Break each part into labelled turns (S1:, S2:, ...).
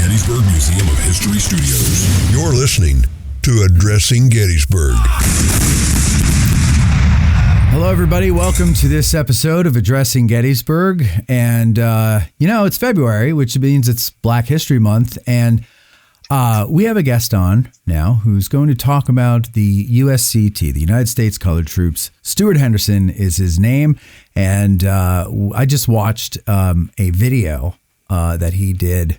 S1: Gettysburg Museum of History Studios.
S2: You're listening to Addressing Gettysburg.
S3: Hello, everybody. Welcome to this episode of Addressing Gettysburg. And, it's February, which means it's Black History Month. And we have a guest on now who's going to talk about the USCT, the United States Colored Troops. Steward Henderson is his name. And I just watched a video that he did.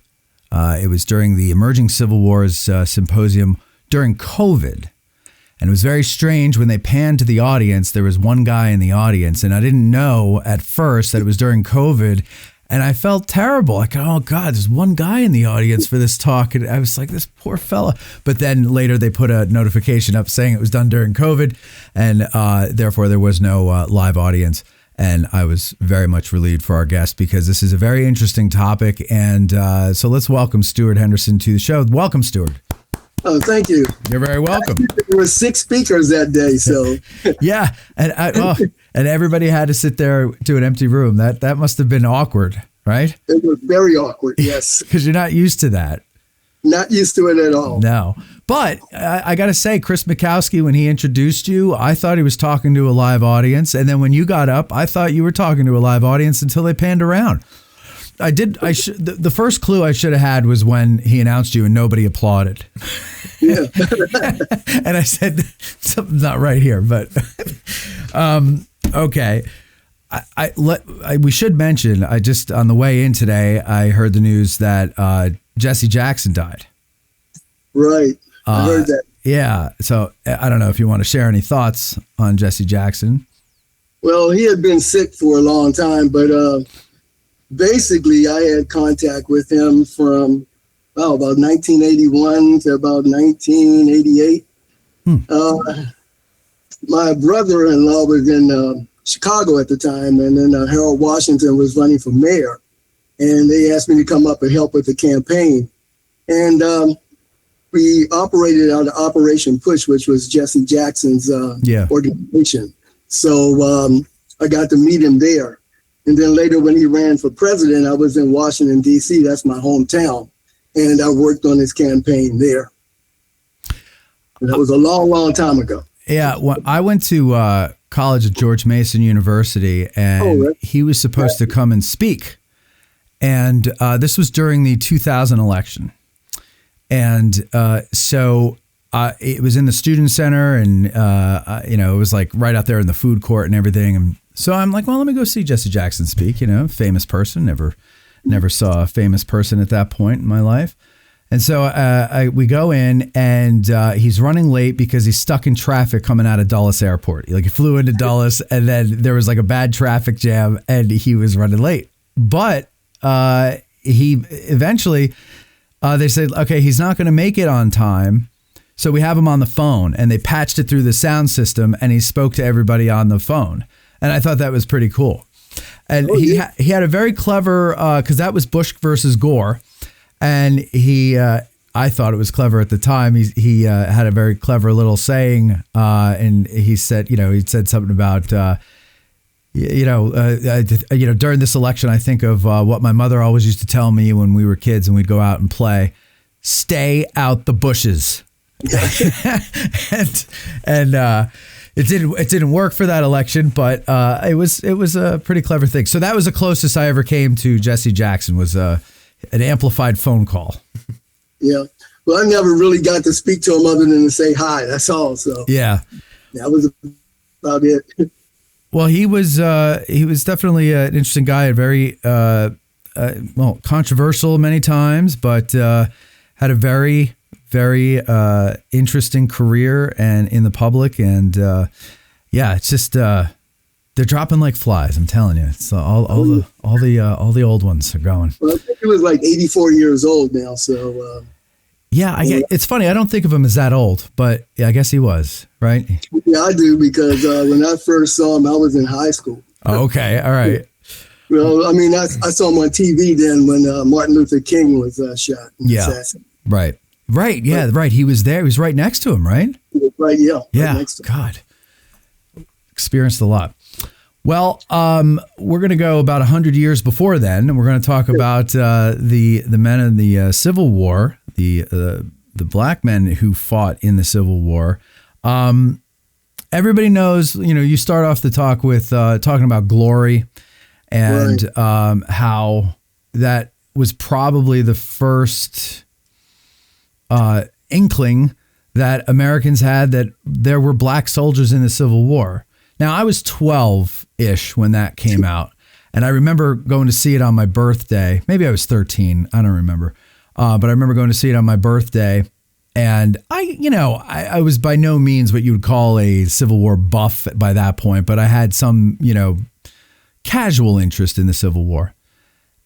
S3: It was during the Emerging Civil Wars Symposium during COVID. And it was very strange when they panned to the audience. There was one guy in the audience, and I didn't know at first that it was during COVID. And I felt terrible. Like, oh, God, there's one guy in the audience for this talk. And I was like, this poor fella. But then later they put a notification up saying it was done during COVID. And therefore, there was no live audience. And I was very much relieved for our guest because this is a very interesting topic. And so let's welcome Steward Henderson to the show. Welcome, Steward.
S4: Oh, thank you.
S3: You're very welcome.
S4: There were 6 speakers that day, so
S3: yeah, and everybody had to sit there to an empty room. That must have been awkward, right?
S4: It was very awkward. Yes,
S3: because you're not used to that.
S4: Not used to it at all.
S3: No, but I got to say, Chris Mikowski, when he introduced you, I thought he was talking to a live audience, and then when you got up, I thought you were talking to a live audience until they panned around. The first clue I should have had was when he announced you and nobody applauded.
S4: Yeah.
S3: And I said, something's not right here, but okay. We should mention, I just, on the way in today, I heard the news that Jesse Jackson died.
S4: Right. I heard that.
S3: Yeah. So I don't know if you want to share any thoughts on Jesse Jackson.
S4: Well, he had been sick for a long time, but basically, I had contact with him from about 1981 to about 1988. My brother-in-law was in Chicago at the time, and then Harold Washington was running for mayor, and they asked me to come up and help with the campaign. And we operated out of Operation Push, which was Jesse Jackson's organization. So I got to meet him there. And then later when he ran for president, I was in Washington, D.C. That's my hometown. And I worked on his campaign there. And that was a long, long time ago.
S3: Yeah. Well, I went to college at George Mason University, and he was supposed to come and speak. And this was during the 2000 election. And so it was in the student center, and, it was like right out there in the food court and everything. And so I'm like, well, let me go see Jesse Jackson speak, famous person. Never saw a famous person at that point in my life. And so we go in, and he's running late because he's stuck in traffic coming out of Dulles Airport. He flew into Dulles, and then there was like a bad traffic jam, and he was running late. But he eventually, they said, okay, he's not going to make it on time. So we have him on the phone, and they patched it through the sound system, and he spoke to everybody on the phone. And I thought that was pretty cool. And he had a very clever, because that was Bush versus Gore. And I thought it was clever at the time. He had a very clever little saying. And he said, he said something about, during this election, I think of what my mother always used to tell me when we were kids and we'd go out and play, stay out the bushes. and it didn't work for that election, but it was a pretty clever thing. So that was the closest I ever came to Jesse Jackson, was an amplified phone call. Yeah.
S4: Well, I never really got to speak to him other than to say hi. That's all. So
S3: yeah,
S4: that was about it.
S3: Well, he was definitely an interesting guy, very controversial many times, but had a very interesting career and in the public, and it's just they're dropping like flies. I'm telling you, it's all the old ones are going.
S4: Well, I think he was like 84 years old now, so.
S3: It's funny. I don't think of him as that old, but I guess he was, right?
S4: Yeah, I do, because when I first saw him, I was in high school.
S3: Oh, okay, all right.
S4: Well, I mean, I saw him on TV then when Martin Luther King was shot.
S3: Assassinated. Right. Yeah. Right. He was there. He was right next to him. Right.
S4: Right. Yeah.
S3: Yeah.
S4: Right next to him.
S3: God. Experienced a lot. Well, we're going to go about 100 years before then, and we're going to talk about the men in the Civil War, the black men who fought in the Civil War. Everybody knows, you start off the talk with talking about glory and right. How that was probably the first inkling that Americans had that there were black soldiers in the Civil War. Now, I was 12-ish when that came out, and I remember going to see it on my birthday. Maybe I was 13. I don't remember. But I remember going to see it on my birthday, and I was by no means what you would call a Civil War buff by that point, but I had some, casual interest in the Civil War.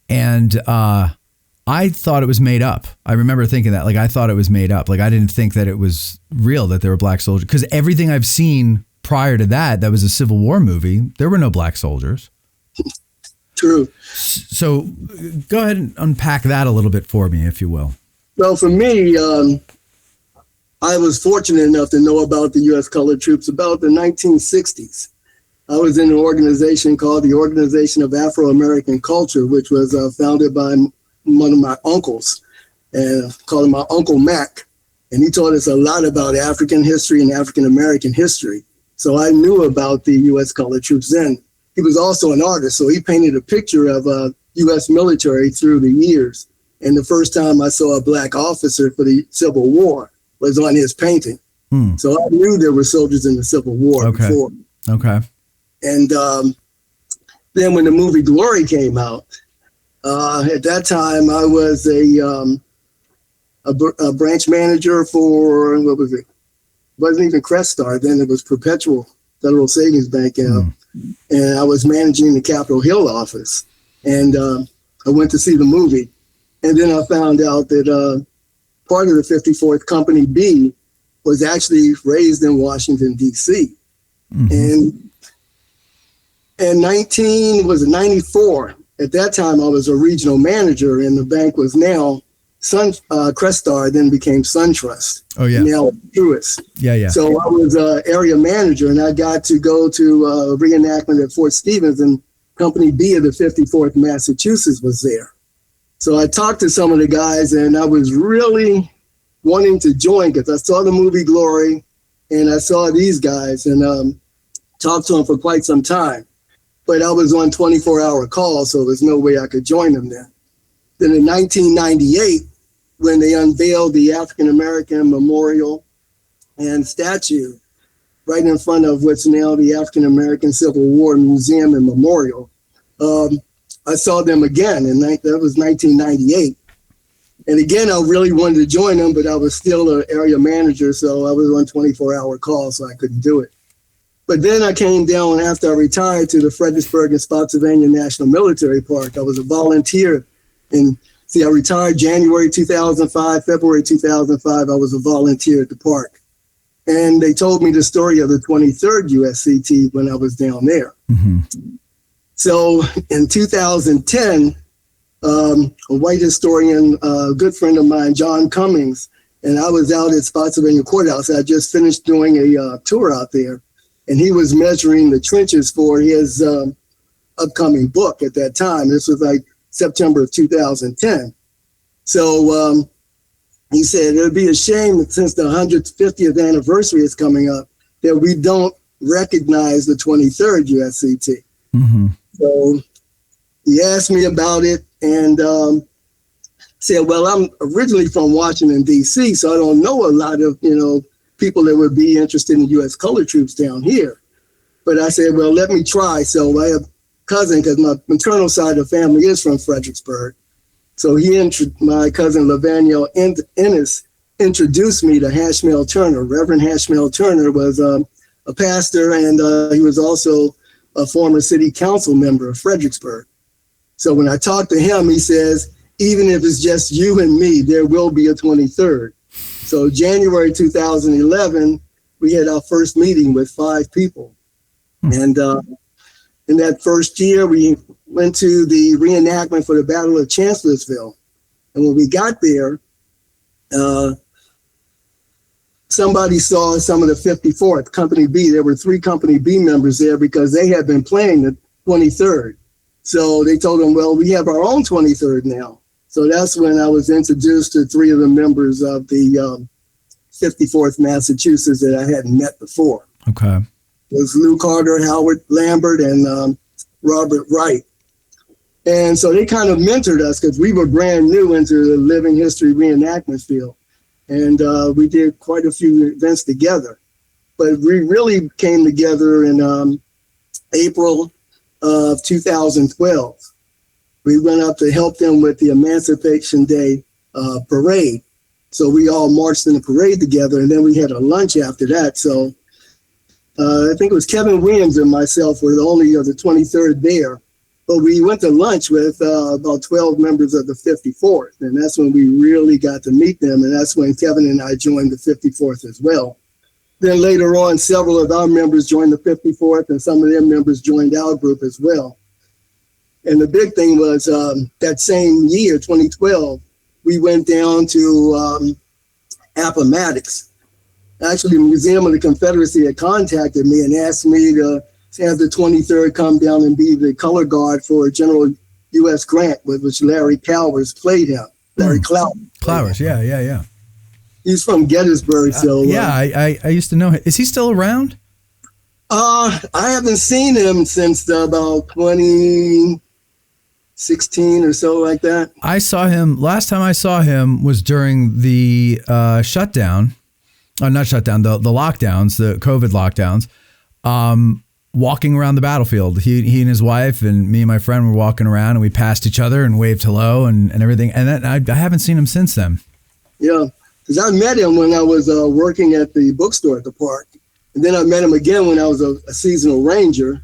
S3: And I thought it was made up. I remember thinking that, I thought it was made up. I didn't think that it was real, that there were black soldiers, because everything I've seen prior to that was a Civil War movie, there were no black soldiers.
S4: True.
S3: So go ahead and unpack that a little bit for me, if you will.
S4: Well, for me, I was fortunate enough to know about the U.S. colored troops about the 1960s. I was in an organization called the Organization of Afro-American Culture, which was founded by one of my uncles, and called him my Uncle Mac. And he taught us a lot about African history and African-American history. So I knew about the U.S. colored troops then. He was also an artist, so he painted a picture of U.S. military through the years. And the first time I saw a black officer for the Civil War was on his painting. So I knew there were soldiers in the Civil War before.
S3: Okay.
S4: And then when the movie Glory came out, at that time I was a branch manager for, what was it? Wasn't even Crestar, then it was Perpetual Federal Savings Bank. And I was managing the Capitol Hill office. And I went to see the movie. And then I found out that part of the 54th Company B was actually raised in Washington, D.C. And in 94, at that time, I was a regional manager, and the bank was now Crestar, then became SunTrust.
S3: Oh, yeah.
S4: Now Truist.
S3: Yeah.
S4: So I was area manager, and I got to go to a reenactment at Fort Stevens, and Company B of the 54th Massachusetts was there. So I talked to some of the guys, and I was really wanting to join because I saw the movie Glory, and I saw these guys, and talked to them for quite some time. But I was on 24-hour call, so there's no way I could join them then. Then in 1998, when they unveiled the African American Memorial and statue right in front of what's now the African American Civil War Museum and Memorial, I saw them again, and that was 1998. And again, I really wanted to join them, but I was still an area manager, so I was on 24-hour call, so I couldn't do it. But then I came down after I retired to the Fredericksburg and Spotsylvania National Military Park. I was a volunteer. And I retired January 2005, February 2005, I was a volunteer at the park. And they told me the story of the 23rd USCT when I was down there. So in 2010, a white historian, a good friend of mine, John Cummings, and I was out at Spotsylvania Courthouse. I just finished doing a tour out there. And he was measuring the trenches for his upcoming book at that time. This was like September of 2010. So he said, it would be a shame that since the 150th anniversary is coming up, that we don't recognize the 23rd USCT. So he asked me about it and said, well, I'm originally from Washington, D.C., so I don't know a lot of, people that would be interested in U.S. colored troops down here. But I said, well, let me try. So I have a cousin, because my maternal side of the family is from Fredericksburg. So my cousin Lavaniel Ennis introduced me to Hashmel Turner. Reverend Hashmel Turner was a pastor, and he was also a former city council member of Fredericksburg. So when I talked to him, he says, even if it's just you and me, there will be a 23rd. So January 2011, we had our first meeting with 5 people. And in that first year, we went to the reenactment for the Battle of Chancellorsville. And when we got there, somebody saw some of the 54th, Company B. There were 3 Company B members there because they had been playing the 23rd. So they told them, well, we have our own 23rd now. So that's when I was introduced to 3 of the members of the 54th Massachusetts that I hadn't met before.
S3: Okay.
S4: It was Lou Carter, Howard Lambert, and Robert Wright. And so they kind of mentored us because we were brand new into the living history reenactment field. And we did quite a few events together. But we really came together in April of 2012. We went up to help them with the Emancipation Day parade. So we all marched in the parade together, and then we had a lunch after that. So I think it was Kevin Williams and myself were the only of the 23rd there. But we went to lunch with about 12 members of the 54th, and that's when we really got to meet them, and that's when Kevin and I joined the 54th as well. Then later on, several of our members joined the 54th, and some of their members joined our group as well. And the big thing was that same year, 2012, we went down to Appomattox. Actually, the Museum of the Confederacy had contacted me and asked me to have the 23rd come down and be the color guard for General U.S. Grant, with which Larry Clowers played him. Larry Clowers,
S3: yeah.
S4: He's from Gettysburg, so
S3: I used to know him. Is he still around?
S4: I haven't seen him since about 2016 or so, like that.
S3: I saw him last time I saw him was during the shutdown. Not shutdown, the lockdowns, the COVID lockdowns. Walking around the battlefield. He and his wife and me and my friend were walking around, and we passed each other and waved hello and everything. And then I haven't seen him since then. Yeah,
S4: because I met him when I was working at the bookstore at the park. And then I met him again when I was a seasonal ranger.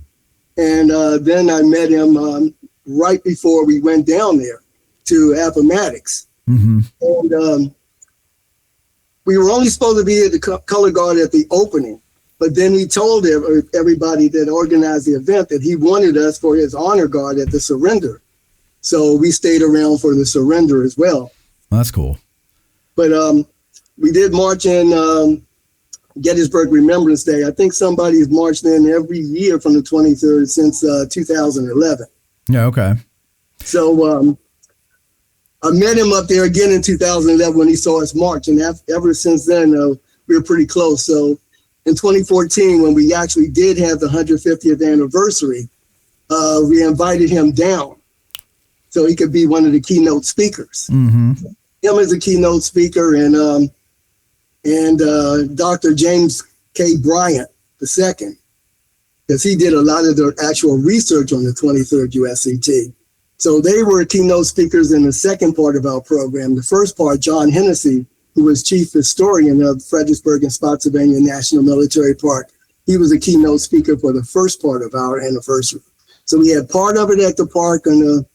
S4: And then I met him right before we went down there to Appomattox. Mm-hmm. And we were only supposed to be at the color guard at the opening. But then he told everybody that organized the event that he wanted us for his honor guard at the surrender. So we stayed around for the surrender as well.
S3: Well, that's cool.
S4: But we did march in Gettysburg Remembrance Day. I think somebody's marched in every year from the 23rd since 2011.
S3: Yeah, okay.
S4: So I met him up there again in 2011 when he saw us march. And ever since then, we were pretty close. So in 2014, when we actually did have the 150th anniversary, we invited him down so he could be one of the keynote speakers. Mm-hmm. Him as a keynote speaker, and Dr. James K. Bryant II, because he did a lot of the actual research on the 23rd USCT. So they were keynote speakers in the second part of our program. The first part, John Hennessy, who was chief historian of Fredericksburg and Spotsylvania National Military Park. He was a keynote speaker for the first part of our anniversary. So we had part of it at the park on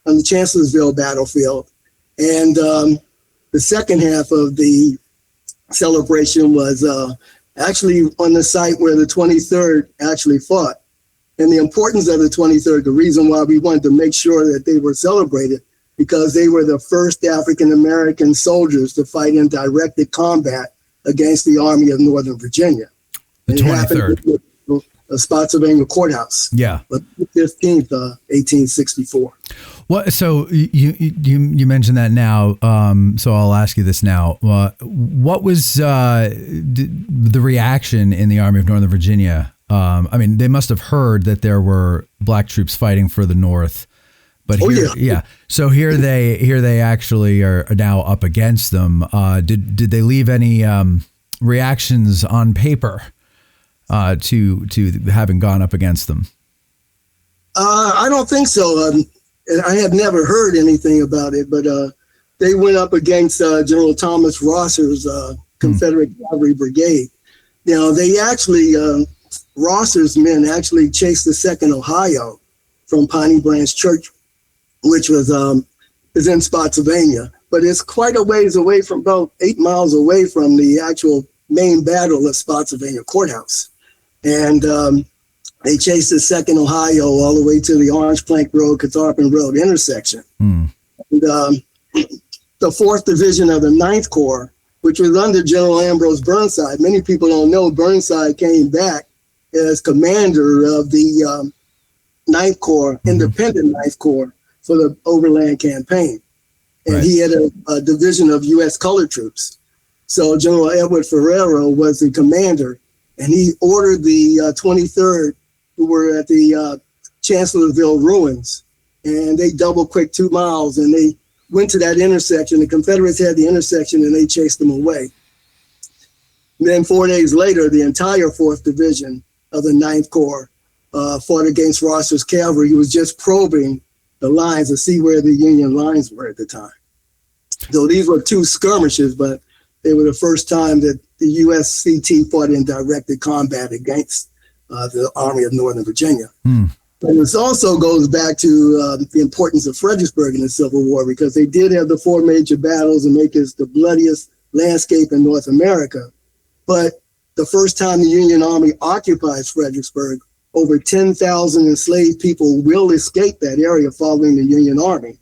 S4: the Chancellorsville battlefield. And the second half of the celebration was actually on the site where the 23rd actually fought. And the importance of the 23rd, the reason why we wanted to make sure that they were celebrated, because they were the first African-American soldiers to fight in directed combat against the Army of Northern Virginia.
S3: The 23rd.
S4: The Spotsylvania Courthouse.
S3: Yeah.
S4: The 15th, 1864.
S3: Well, so you mentioned that now, so I'll ask you this now. What was the reaction in the Army of Northern Virginia? I mean, they must have heard that there were black troops fighting for the North. But so here they actually are now up against them. Did they leave any reactions on paper to having gone up against them?
S4: I don't think so. I have never heard anything about it, but they went up against General Thomas Rosser's Confederate Cavalry Brigade. Now they actually Rosser's men actually chased the 2nd Ohio from Piney Branch Church, which was is in Spotsylvania, but it's quite a ways away, from about 8 miles away from the actual main battle of Spotsylvania Courthouse. And they chased the 2nd Ohio all the way to the Orange Plank Road, Catharpin Road intersection. And the 4th Division of the 9th Corps which was under General Ambrose Burnside. Many people don't know Burnside came back as commander of the Ninth Corps, independent Ninth Corps, for the Overland Campaign. And he had a division of U.S. colored troops. So General Edward Ferrero was the commander, and he ordered the 23rd, who were at the Chancellorsville ruins, and they double quick 2 miles, and they went to that intersection. The Confederates had the intersection, and they chased them away. And then 4 days later, the entire 4th Division of the Ninth Corps fought against Rosser's cavalry. He was just probing the lines to see where the Union lines were at the time. So these were 2 skirmishes, but they were the first time that the USCT fought in directed combat against the Army of Northern Virginia. And this also goes back to the importance of Fredericksburg in the Civil War, because they did have the 4 major battles and make it the bloodiest landscape in North America. But the first time the Union Army occupies Fredericksburg, over 10,000 enslaved people will escape that area following the Union Army.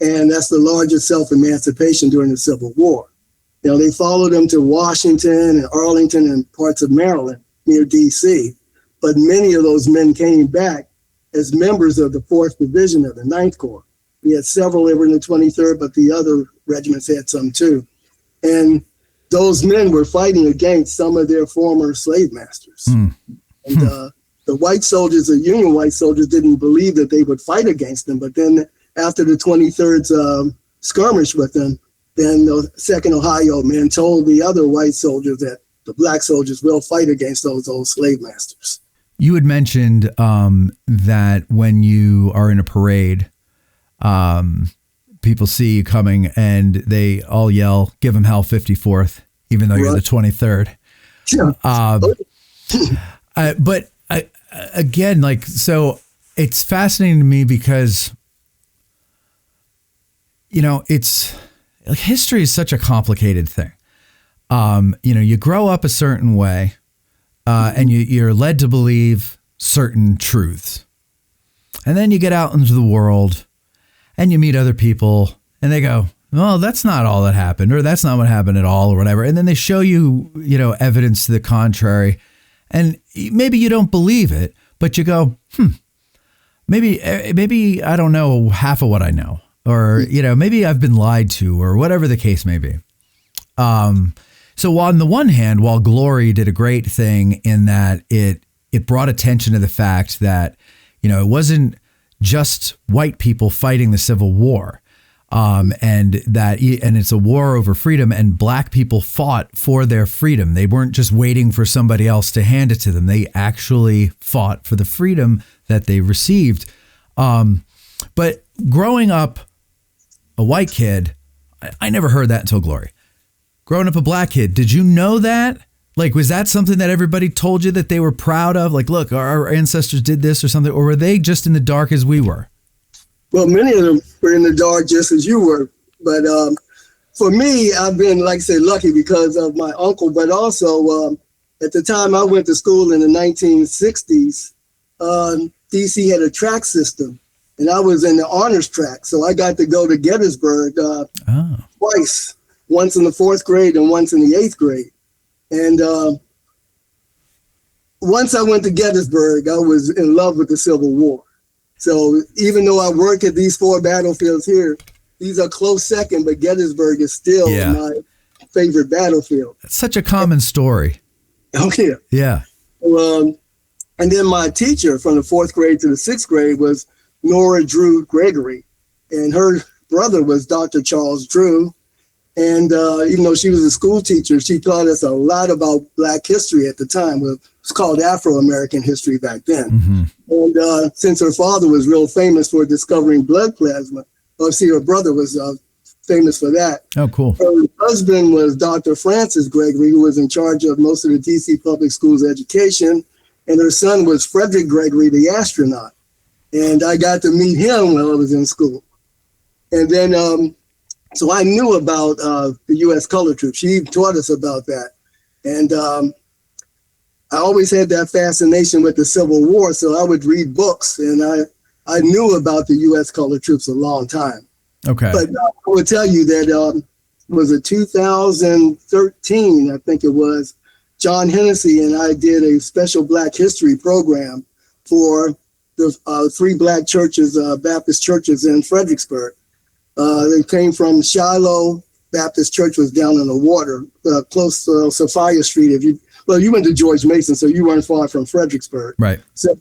S4: And that's the largest self-emancipation during the Civil War. You know, they followed them to Washington and Arlington and parts of Maryland near D.C. But many of those men came back as members of the 4th Division of the Ninth Corps. We had several that were in the 23rd, but the other regiments had some too. And those men were fighting against some of their former slave masters. And the white soldiers, the Union white soldiers, didn't believe that they would fight against them. But then after the 23rd's skirmish with them, then the 2nd Ohio men told the other white soldiers that the black soldiers will fight against those old slave masters.
S3: You had mentioned that when you are in a parade, people see you coming and they all yell, "Give them hell, 54th," even though you're the 23rd. But again, like, so it's fascinating to me because, you know, it's like history is such a complicated thing. You know, you grow up a certain way. And you're led to believe certain truths. And then you get out into the world and you meet other people and they go, "Well, that's not all that happened," or "That's not what happened at all," or whatever. And then they show you, you know, evidence to the contrary. And maybe you don't believe it, but you go, maybe I don't know half of what I know, or, you know, maybe I've been lied to, or whatever the case may be. So on the one hand, while Glory did a great thing in that it brought attention to the fact that, you know, it wasn't just white people fighting the Civil War, and it's a war over freedom, and black people fought for their freedom. They weren't just waiting for somebody else to hand it to them. They actually fought for the freedom that they received. But growing up a white kid, I never heard that until Glory. Growing up a black kid, did you know that? Like, was that something that everybody told you that they were proud of? Like, look, our ancestors did this or something, or were they just in the dark as we were?
S4: Well, many of them were in the dark just as you were. But for me, I've been, like I said, lucky because of my uncle, but also at the time I went to school in the 1960s, DC had a track system, and I was in the honors track. So I got to go to Gettysburg twice. Once in the 4th grade and once in the 8th grade. And once I went to Gettysburg, I was in love with the Civil War. So even though I work at these 4 battlefields here, these are close second, but Gettysburg is still my favorite battlefield.
S3: It's such a common story.
S4: Okay.
S3: Yeah.
S4: And then my teacher from the 4th grade to the 6th grade was Nora Drew Gregory. And her brother was Dr. Charles Drew. And even though she was a school teacher, she taught us a lot about Black history at the time. It was called Afro-American history back then. And since her father was real famous for discovering blood plasma, her brother was famous for that.
S3: Oh, cool.
S4: Her husband was Dr. Francis Gregory, who was in charge of most of the DC public schools education. And her son was Frederick Gregory, the astronaut. And I got to meet him while I was in school. And then so I knew about the U.S. colored troops. She taught us about that. And I always had that fascination with the Civil War, so I would read books, and I knew about the U.S. colored troops a long time.
S3: Okay.
S4: But I would tell you that was it 2013, I think it was, John Hennessy and I did a special Black history program for the 3 Black churches, Baptist churches in Fredericksburg. They came from Shiloh Baptist Church, was down in the water, close to Sophia Street. You went to George Mason, so you weren't far from Fredericksburg.
S3: Right.
S4: So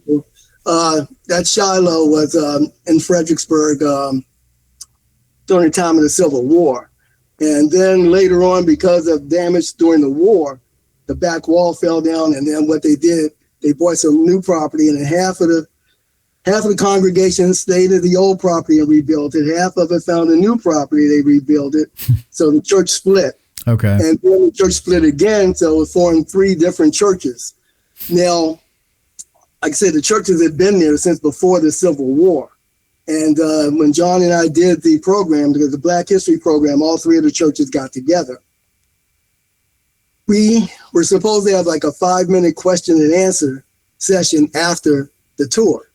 S4: that Shiloh was in Fredericksburg during the time of the Civil War. And then later on, because of damage during the war, the back wall fell down. And then what they did, they bought some new property, and half of the congregation stayed at the old property and rebuilt it. Half of it found a new property, they rebuilt it. So the church split.
S3: Okay.
S4: And then the church split again, so it formed 3 different churches. Now, like I said, the churches had been there since before the Civil War. And when John and I did the program, because the Black History program, all 3 of the churches got together. We were supposed to have like a 5-minute question and answer session after the tour.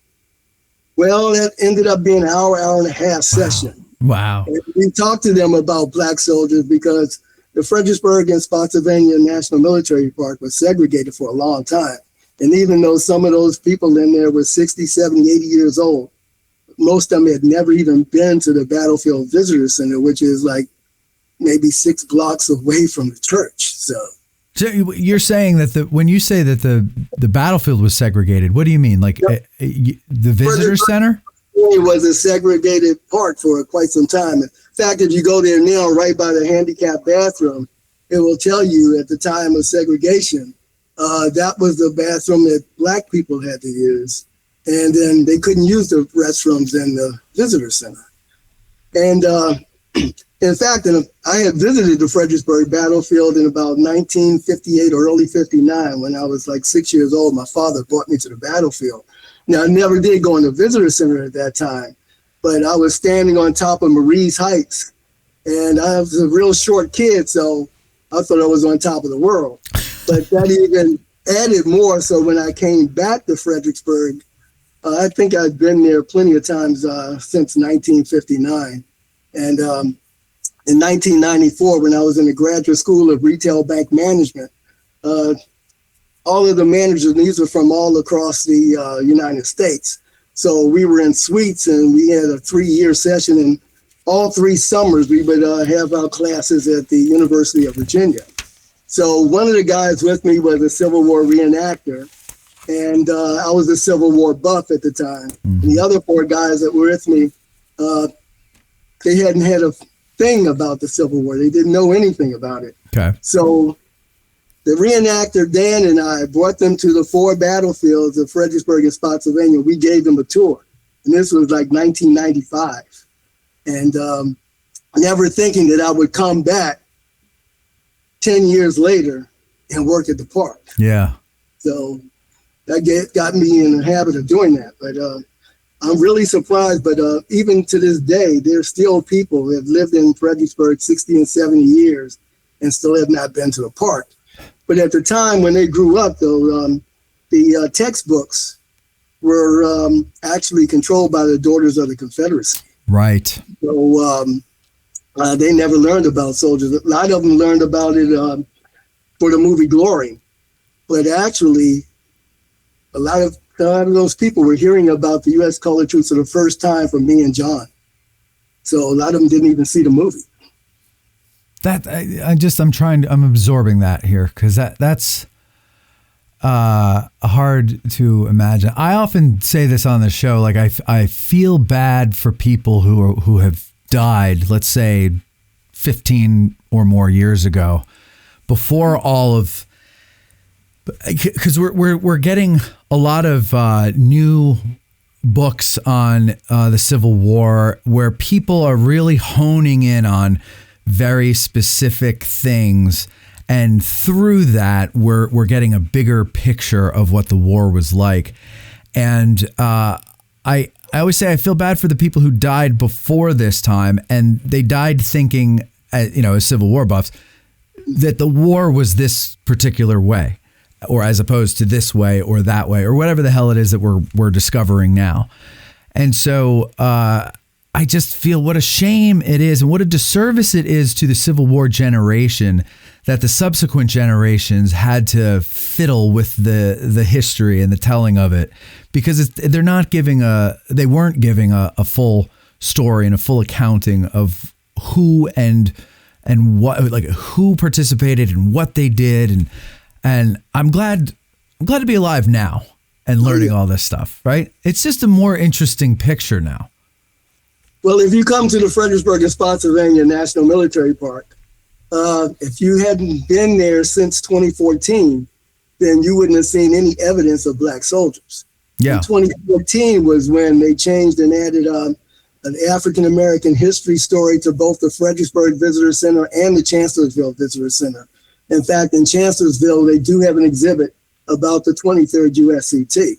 S4: Well, that ended up being an hour and a half session.
S3: Wow.
S4: And we talked to them about Black soldiers because the Fredericksburg and Spotsylvania National Military Park was segregated for a long time. And even though some of those people in there were 60, 70, 80 years old, most of them had never even been to the Battlefield Visitor Center, which is like maybe 6 blocks away from the church. So
S3: you're saying that when you say that the battlefield was segregated, what do you mean? Like the visitor center?
S4: It was a segregated park for quite some time. In fact, if you go there now, right by the handicapped bathroom, it will tell you at the time of segregation, that was the bathroom that Black people had to use. And then they couldn't use the restrooms in the visitor center. And in fact, I had visited the Fredericksburg battlefield in about 1958 or early 59 when I was like 6 years old. My father brought me to the battlefield. Now, I never did go in the visitor center at that time, but I was standing on top of Marie's Heights, and I was a real short kid, so I thought I was on top of the world. But that even added more, so when I came back to Fredericksburg, I think I'd been there plenty of times since 1959. And in 1994, when I was in the Graduate School of Retail Bank Management, all of the managers, these are from all across the United States. So we were in suites, and we had a 3-year session, and all 3 summers we would have our classes at the University of Virginia. So one of the guys with me was a Civil War reenactor, and I was a Civil War buff at the time. Mm-hmm. And the other 4 guys that were with me, they hadn't had a thing about the Civil War. They didn't know anything about it. Okay. So the reenactor, Dan, and I brought them to the 4 battlefields of Fredericksburg and Spotsylvania. We gave them a tour. And this was like 1995. And never thinking that I would come back 10 years later and work at the park. Yeah. So that got me in the habit of doing that. But I'm really surprised. But even to this day, there's still people who have lived in Fredericksburg 60 and 70 years and still have not been to the park. But at the time when they grew up, though, the textbooks were actually controlled by the Daughters of the Confederacy. Right. So they never learned about soldiers. A lot of them learned about it for the movie Glory. But actually, a lot of those people were hearing about the U.S. colored troops for the first time from me and John. So a lot of them didn't even see the movie. That I'm absorbing that here because that's hard to imagine. I often say this on the show, like I feel bad for people who have died, let's say 15 or more years ago, before all of, because we're getting a lot of new books on the Civil War where people are really honing in on very specific things, and through that we're getting a bigger picture of what the war was like. And I always say I feel bad for the people who died before this time, and they died thinking, as Civil War buffs, that the war was this particular way, or as opposed to this way or that way, or whatever the hell it is that we're discovering now. And so
S3: I just feel what a shame it is and what a disservice it is to the Civil War generation that the subsequent generations had to fiddle with the history and the telling of it, because they weren't giving a full story and a full accounting of who and what, like who participated and what they did. And I'm glad to be alive now and learning all this stuff, right? It's just a more interesting picture now.
S4: Well, if you come to the Fredericksburg and Spotsylvania National Military Park, if you hadn't been there since 2014, then you wouldn't have seen any evidence of Black soldiers.
S3: Yeah.
S4: 2014 was when they changed and added an African-American history story to both the Fredericksburg Visitor Center and the Chancellorsville Visitor Center. In fact, in Chancellorsville, they do have an exhibit about the 23rd USCT.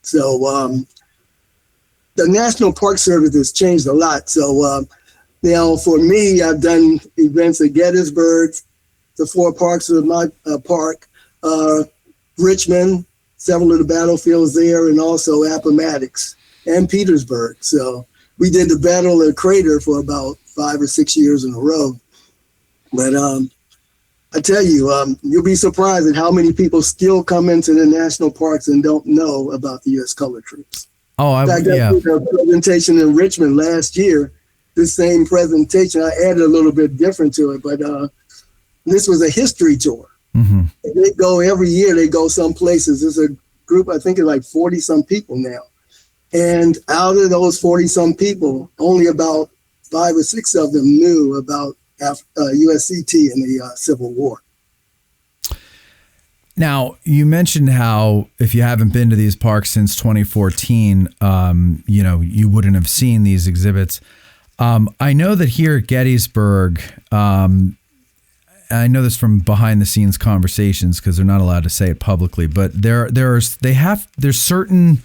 S4: So the National Park Service has changed a lot. So now for me, I've done events at Gettysburg, the 4 parks of my park, Richmond, several of the battlefields there, and also Appomattox and Petersburg. So we did the Battle of Crater for about 5 or 6 years in a row. But I tell you, you'll be surprised at how many people still come into the national parks and don't know about the U.S. Colored Troops.
S3: Oh,
S4: I did a presentation in Richmond last year. This same presentation, I added a little bit different to it, but this was a history tour. Mm-hmm. They go every year. They go some places. There's a group, I think, of like 40 some people now. And out of those 40 some people, only about 5 or 6 of them knew about USCT in the Civil War.
S3: Now, you mentioned how if you haven't been to these parks since 2014, you wouldn't have seen these exhibits. I know that here at Gettysburg, I know this from behind the scenes conversations because they're not allowed to say it publicly, but there's certain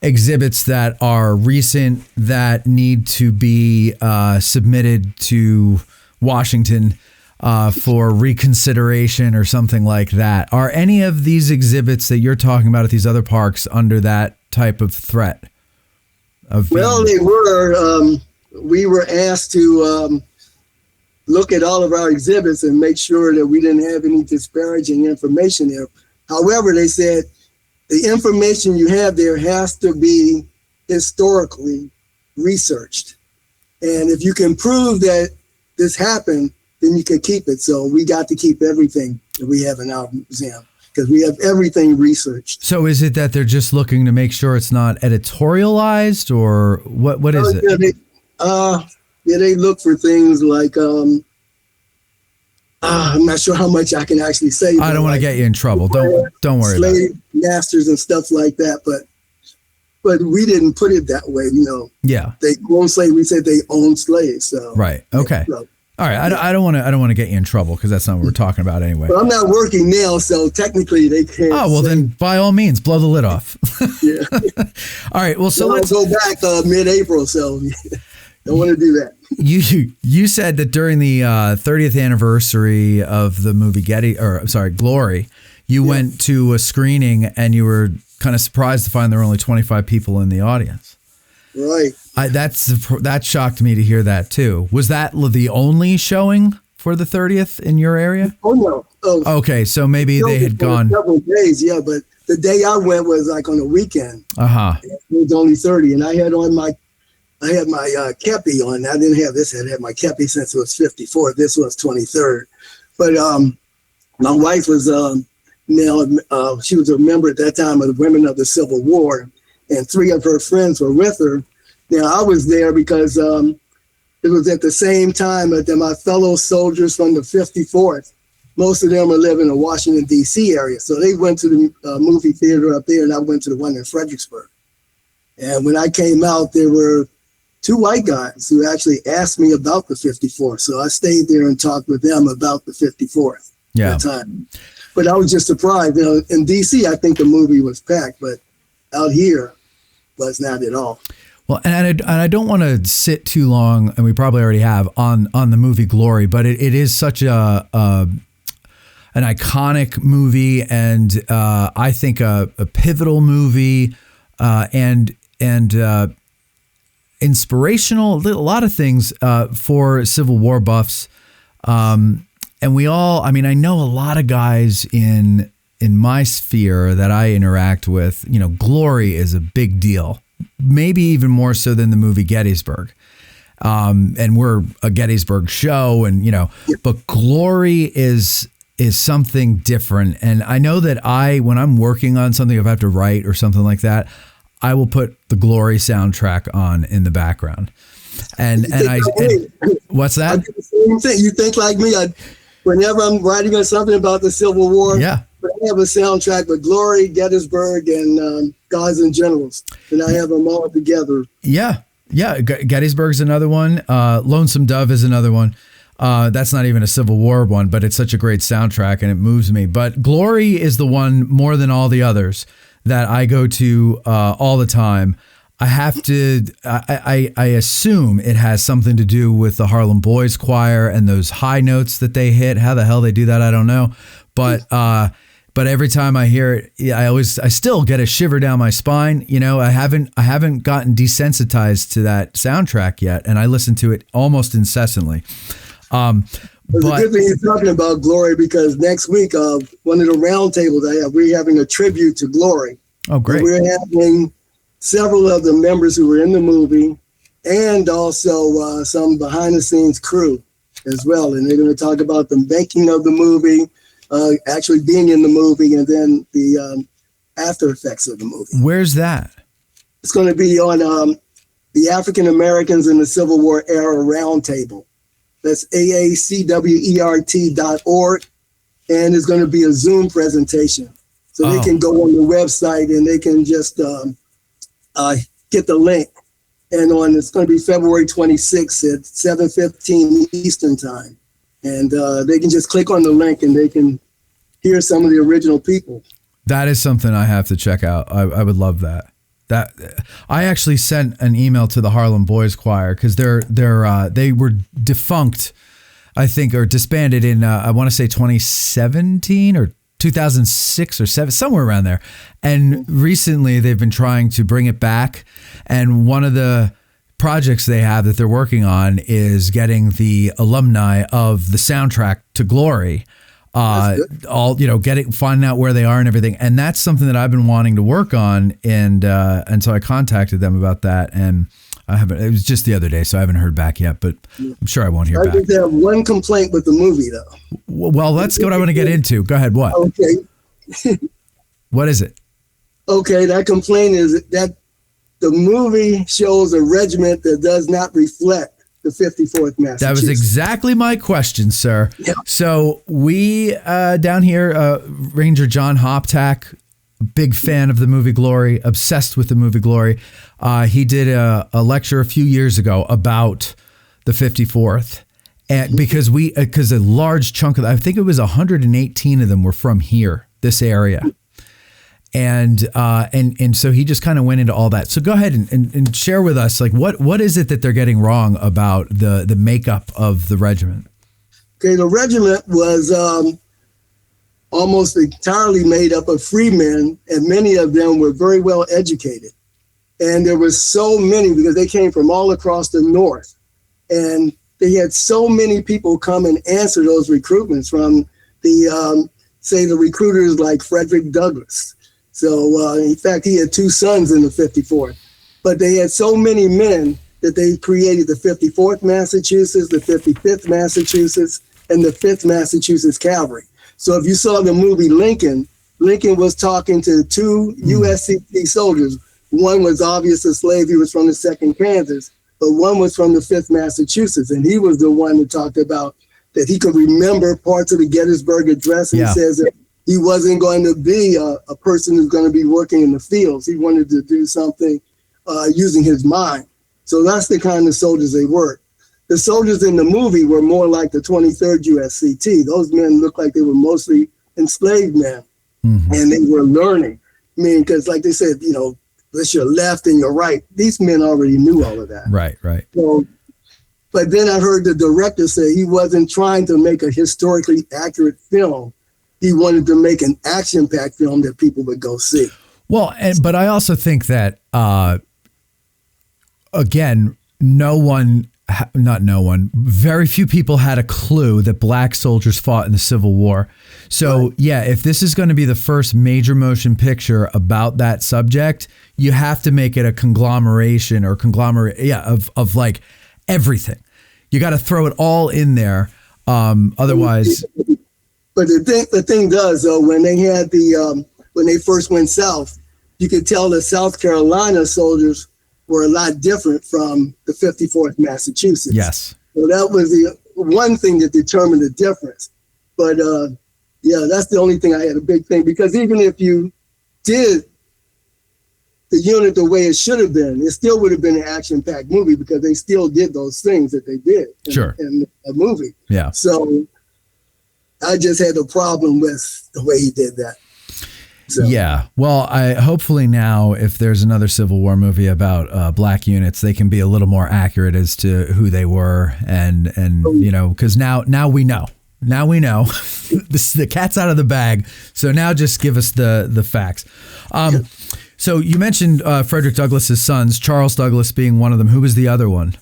S3: exhibits that are recent that need to be submitted to Washington for reconsideration or something like that. Are any of these exhibits that you're talking about at these other parks under that type of threat? Well,
S4: they were. We were asked to look at all of our exhibits and make sure that we didn't have any disparaging information there. However, they said the information you have there has to be historically researched. And if you can prove that this happened, then you can keep it. So we got to keep everything that we have in our museum because we have everything researched.
S3: So is it that they're just looking to make sure it's not editorialized, or what is it?
S4: They look for things like, I'm not sure how much I can actually say.
S3: I don't want to get you in trouble. Don't worry about it.
S4: Slave masters and stuff like that. But we didn't put it that way,
S3: Yeah.
S4: They won't say, we said they own slaves. So.
S3: Right. Okay. So, all right. I don't want to get you in trouble because that's not what we're talking about anyway.
S4: But I'm not working now, so technically they can't.
S3: Oh, well, then by all means, blow the lid off.
S4: Yeah.
S3: All right. Well, so
S4: let's go back mid-April. So don't want to do that.
S3: You said that during the 30th anniversary of the movie Glory, you went to a screening and you were kind of surprised to find there were only 25 people in the audience.
S4: Right.
S3: That shocked me to hear that too. Was that the only showing for the 30th in your area?
S4: Oh no. Oh,
S3: okay, so maybe they had gone
S4: several days. Yeah, but the day I went was like on a weekend. It was only 30, and I had my kepi on. I didn't have this. I had my kepi since it was 54. This was 23rd. But my wife was she was a member at that time of the Women of the Civil War, and 3 of her friends were with her. Now, I was there because it was at the same time that my fellow soldiers from the 54th, most of them are living in the Washington, D.C. area. So they went to the movie theater up there, and I went to the one in Fredericksburg. And when I came out, there were 2 white guys who actually asked me about the 54th. So I stayed there and talked with them about the 54th at that time. But I was just surprised. In D.C., I think the movie was packed, but out here was not at all.
S3: Well, and I don't want to sit too long, and we probably already have, on the movie Glory, but it is such an iconic movie, and I think a pivotal movie, and inspirational, a lot of things for Civil War buffs. And we all, I mean, I know a lot of guys in my sphere that I interact with, you know, glory is a big deal, maybe even more so than the movie Gettysburg. And we're a Gettysburg show, and, you know, but glory is something different. And I know that when I'm working on something, if I have to write or something like that, I will put the Glory soundtrack on in the background. And what's that? I do the same thing.
S4: You think like me? Whenever I'm writing on something about the Civil War, I have a soundtrack with Glory, Gettysburg, and Gods and Generals, and I have them all together.
S3: Yeah. Gettysburg's another one. Lonesome Dove is another one. That's not even a Civil War one, but it's such a great soundtrack and it moves me. But Glory is the one more than all the others that I go to all the time. I have to, I assume it has something to do with the Harlem Boys Choir and those high notes that they hit. How the hell they do that, I don't know. But every time I hear it, I still get a shiver down my spine. You know, I haven't gotten desensitized to that soundtrack yet, and I listen to it almost incessantly.
S4: It's a good thing you're talking about Glory, because next week, one of the roundtables we're having a tribute to Glory.
S3: Oh, great!
S4: And we're having several of the members who were in the movie, and also some behind-the-scenes crew as well. And they're going to talk about the making of the movie, actually being in the movie, and then the after effects of the movie.
S3: Where's that?
S4: It's going to be on the African Americans in the Civil War Era Roundtable. That's aacwert.org, and it's going to be a Zoom presentation. So they can go on the website and they can just get the link. And it's going to be February 26th at 7:15 Eastern Time. And they can just click on the link and they can hear some of the original people. That
S3: is something I have to check out. I would love that. I actually sent an email to the Harlem Boys Choir because they were defunct, I think, or disbanded in I want to say 2017 or 2006 or 7, somewhere around there. And recently they've been trying to bring it back. And one of the projects they have that they're working on is getting the alumni of the soundtrack to Glory, all, you know, finding out where they are and everything. And that's something that I've been wanting to work on. And so I contacted them about that, and it was just the other day, so I haven't heard back yet, but I'm sure I won't hear back.
S4: I just have one complaint with the movie, though.
S3: Well, that's what I want to get into. Go ahead. What?
S4: Okay.
S3: What is it?
S4: Okay, that complaint is that the movie shows a regiment that does not reflect the 54th Massachusetts.
S3: That was exactly my question, sir. Yeah. So we down here, Ranger John Hoptack, big fan of the movie Glory, obsessed with the movie Glory. He did a lecture a few years ago about the 54th, and because a large chunk of, I think it was 118 of them were from here, this area. And so he just kind of went into all that. So go ahead and share with us, like, what is it that they're getting wrong about the makeup of the regiment?
S4: Okay, the regiment was almost entirely made up of free men, and many of them were very well educated. And there were so many because they came from all across the North. And they had so many people come and answer those recruitments from the recruiters like Frederick Douglass. So, in fact, he had 2 sons in the 54th. But they had so many men that they created the 54th Massachusetts, the 55th Massachusetts, and the 5th Massachusetts Cavalry. So if you saw the movie Lincoln was talking to 2 USCT soldiers. One was obviously a slave. He was from the 2nd Kansas, but one was from the 5th Massachusetts. And he was the one who talked about that he could remember parts of the Gettysburg Address. And he says that he wasn't going to be a person who's going to be working in the fields. He wanted to do something using his mind. So that's the kind of soldiers they were. The soldiers in the movie were more like the 23rd USCT. Those men looked like they were mostly enslaved men, and they were learning. I mean, because like they said, you know, that's your left and your right. These men already knew all of that.
S3: Right.
S4: So, but then I heard the director say he wasn't trying to make a historically accurate film. He wanted to make an action-packed film that people would go see.
S3: Well, but I also think that again, very few people had a clue that black soldiers fought in the Civil War. So if this is going to be the first major motion picture about that subject, you have to make it a conglomeration of like everything. You got to throw it all in there. Otherwise.
S4: But the thing does, though, when they had when they first went south, you could tell the South Carolina soldiers were a lot different from the 54th Massachusetts.
S3: Yes.
S4: So that was the one thing that determined the difference. But that's the only thing I had a big thing, because even if you did the unit the way it should have been, it still would have been an action-packed movie, because they still did those things that they did in a movie.
S3: Yeah.
S4: So I just had a problem with the way he did that. So. Yeah.
S3: Well, hopefully now, if there's another Civil War movie about black units, they can be a little more accurate as to who they were, and because now we know. Now we know. The cat's out of the bag. So now just give us the facts. So you mentioned Frederick Douglass's sons, Charles Douglas being one of them. Who was the other one?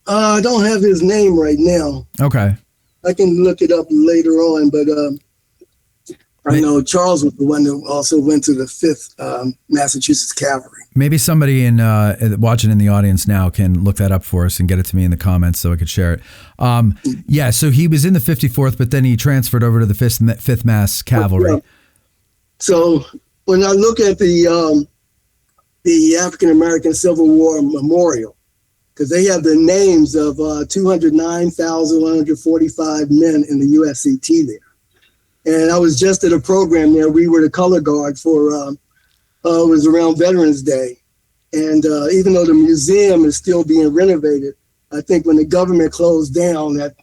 S4: I don't have his name right now.
S3: Okay.
S4: I can look it up later on, but I know Charles was the one that also went to the 5th Massachusetts Cavalry.
S3: Maybe somebody watching in the audience now can look that up for us and get it to me in the comments so I could share it. So he was in the 54th, but then he transferred over to the 5th Mass Cavalry.
S4: Yeah. So when I look at the African American Civil War Memorial, because they have the names of 209,145 men in the USCT there. And I was just at a program there. We were the color guard for, it was around Veterans Day. And even though the museum is still being renovated, I think when the government closed down, that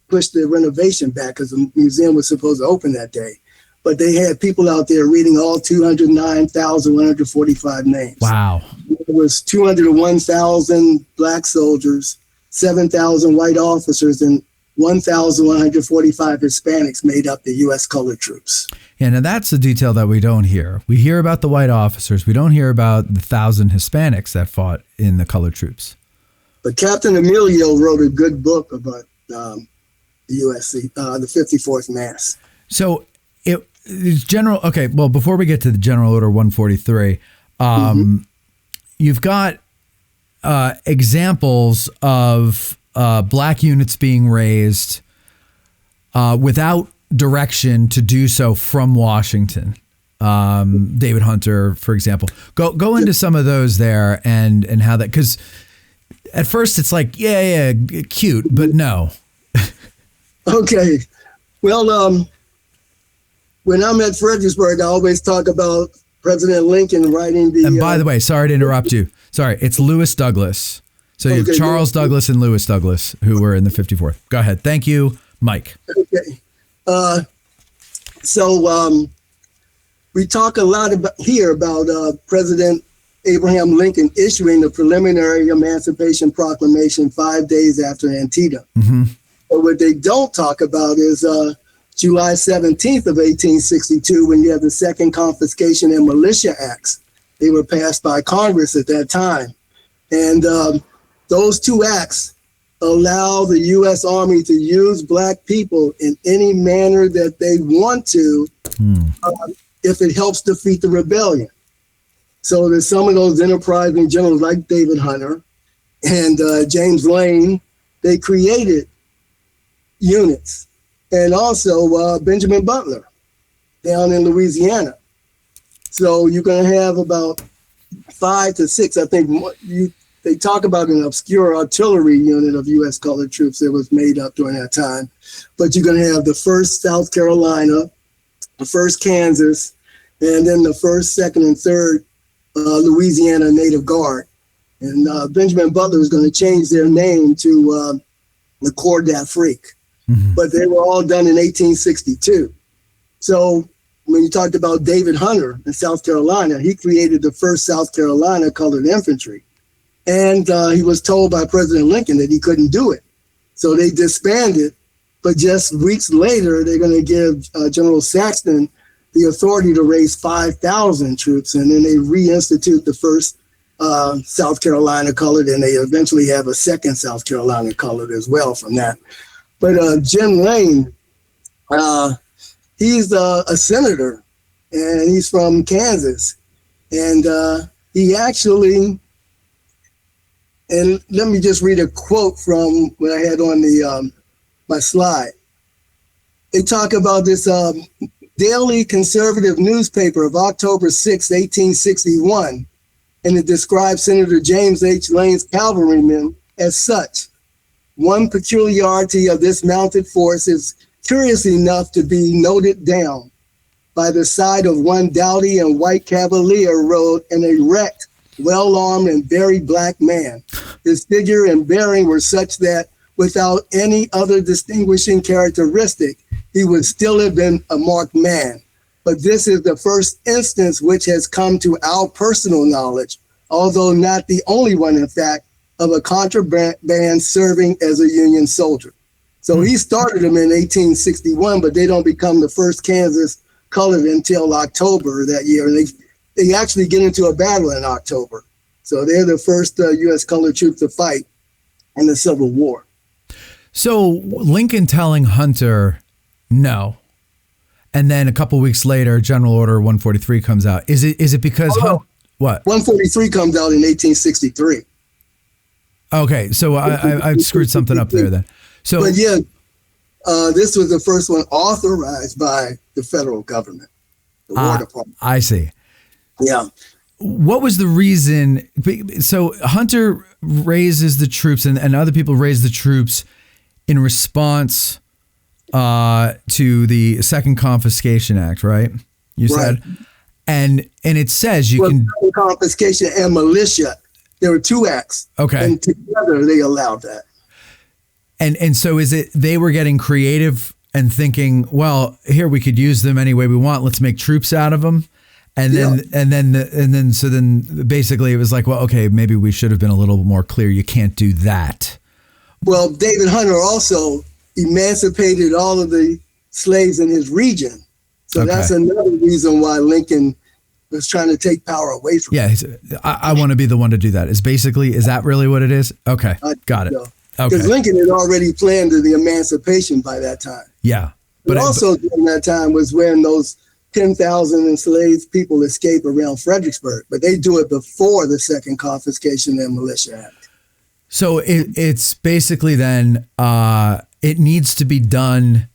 S4: pushed the renovation back, because the museum was supposed to open that day. But they had people out there reading all 209,145 names.
S3: Wow.
S4: There was 201,000 black soldiers, 7,000 white officers, and 1,145 Hispanics made up the U.S. colored troops.
S3: Yeah, now that's a detail that we don't hear. We hear about the white officers. We don't hear about the 1,000 Hispanics that fought in the colored troops.
S4: But Captain Emilio wrote a good book about the USC, the 54th Mass.
S3: So it's general. Okay, well, before we get to the General Order 143, you've got examples of black units being raised without direction to do so from Washington. David Hunter, for example. Go into some of those there and how that, because at first it's like, yeah, cute, but no.
S4: Okay. Well, when I'm at Fredericksburg, I always talk about President Lincoln writing the...
S3: And by the way, sorry to interrupt you. Sorry, it's Lewis Douglas. So you have Charles Douglas and Lewis Douglas, who were in the 54th. Go ahead. Thank you, Mike.
S4: Okay. So we talk a lot about President Abraham Lincoln issuing the preliminary Emancipation Proclamation 5 days after Antietam. Mm-hmm. But what they don't talk about is July 17th of 1862, when you have the Second Confiscation and Militia Acts. They were passed by Congress at that time. And those two acts allow the U.S. Army to use black people in any manner that they want to if it helps defeat the rebellion. So there's some of those enterprising generals like David Hunter and James Lane. They created units. And also Benjamin Butler down in Louisiana. So you're going to have about 5 to 6, I think. They talk about an obscure artillery unit of U.S. colored troops that was made up during that time. But you're going to have the 1st South Carolina, the 1st Kansas, and then the 1st, 2nd, and 3rd Louisiana Native Guard. And Benjamin Butler is going to change their name to the Corps d'Afrique. Mm-hmm. But they were all done in 1862. So when you talked about David Hunter in South Carolina, he created the 1st South Carolina Colored Infantry. And he was told by President Lincoln that he couldn't do it. So they disbanded. But just weeks later, they're going to give General Saxton the authority to raise 5,000 troops. And then they reinstitute the 1st South Carolina colored, and they eventually have a second South Carolina colored as well from that. But Jim Lane, he's a senator, and he's from Kansas. And he actually, and let me just read a quote from what I had on the my slide. They talk about this daily conservative newspaper of October 6, 1861, and it describes Senator James H. Lane's cavalrymen as such. One peculiarity of this mounted force is curious enough to be noted down. By the side of one doughty and white cavalier rode an erect, well-armed, and very black man. His figure and bearing were such that, without any other distinguishing characteristic, he would still have been a marked man. But this is the first instance which has come to our personal knowledge, although not the only one, in fact, of a contraband serving as a Union soldier. So he started them in 1861, but they don't become the first Kansas colored until October that year. And they actually get into a battle in October. So they're the first U.S. colored troops to fight in the Civil War.
S3: So Lincoln telling Hunter no, and then a couple weeks later, General Order 143 comes out. Is it because what?
S4: 143 comes out in 1863.
S3: Okay, so I screwed something up there then. So,
S4: but yeah, this was the first one authorized by the federal government, the War Department.
S3: I see.
S4: Yeah.
S3: What was the reason? So Hunter raises the troops, and other people raise the troops in response to the Second Confiscation Act, right? You said, and it says you can
S4: confiscation and militia. There were two acts.
S3: Okay,
S4: and together they allowed that.
S3: And so is it they were getting creative and thinking, well, here we could use them any way we want. Let's make troops out of them. And then basically it was like, well, okay, maybe we should have been a little more clear. You can't do that.
S4: Well, David Hunter also emancipated all of the slaves in his region. So that's another reason why Lincoln was trying to take power away from him.
S3: Yeah, I want to be the one to do that. Is that really what it is? Okay, got it.
S4: Because Lincoln had already planned the emancipation by that time.
S3: Yeah.
S4: But also during that time was when those 10,000 enslaved people escape around Fredericksburg. But they do it before the Second Confiscation and Militia Act.
S3: So it's basically then it needs to be done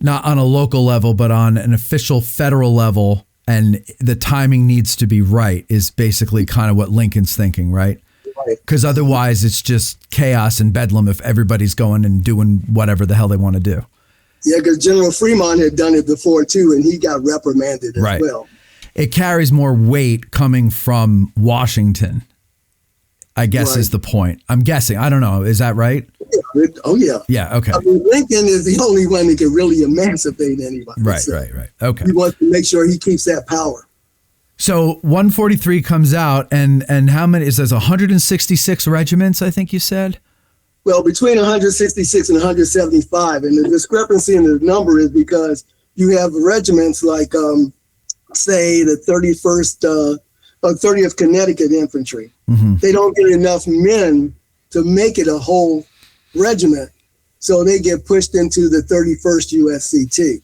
S3: not on a local level, but on an official federal level. And the timing needs to be right is basically kind of what Lincoln's thinking, right? Because otherwise it's just chaos and bedlam if everybody's going and doing whatever the hell they want to do.
S4: Yeah, because General Fremont had done it before too, and he got reprimanded as well.
S3: It carries more weight coming from Washington, I guess is the point. I'm guessing. I don't know. Is that right?
S4: Yeah.
S3: Yeah, okay.
S4: I mean, Lincoln is the only one that can really emancipate anybody.
S3: Right. Okay.
S4: He wants to make sure he keeps that power.
S3: So 143 comes out, and how many? It says 166 regiments, I think you said?
S4: Well, between 166 and 175. And the discrepancy in the number is because you have regiments like, say, the 31st or 30th Connecticut Infantry. Mm-hmm. They don't get enough men to make it a whole regiment. So they get pushed into the 31st USCT.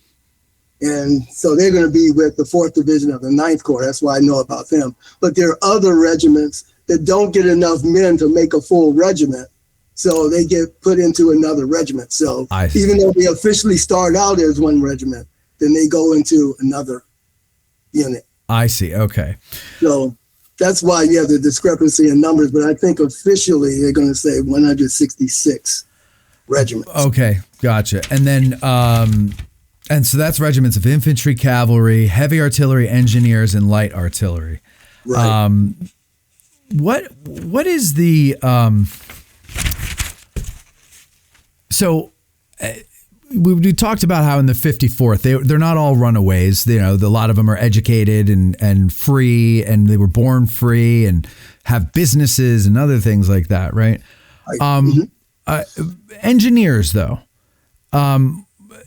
S4: And so they're going to be with the 4th Division of the 9th Corps. That's why I know about them. But there are other regiments that don't get enough men to make a full regiment. So they get put into another regiment. So even though they officially start out as one regiment, then they go into another unit. I
S3: see. Okay.
S4: So that's why you have the discrepancy in numbers. But I think officially they're going to say 166 regiments.
S3: Okay. Gotcha. And then, and so that's regiments of infantry, cavalry, heavy artillery, engineers, and light artillery.
S4: Right.
S3: What is the so we talked about how in the 54th they're not all runaways. You know, a lot of them are educated and free, and they were born free and have businesses and other things like that, right? Engineers, though.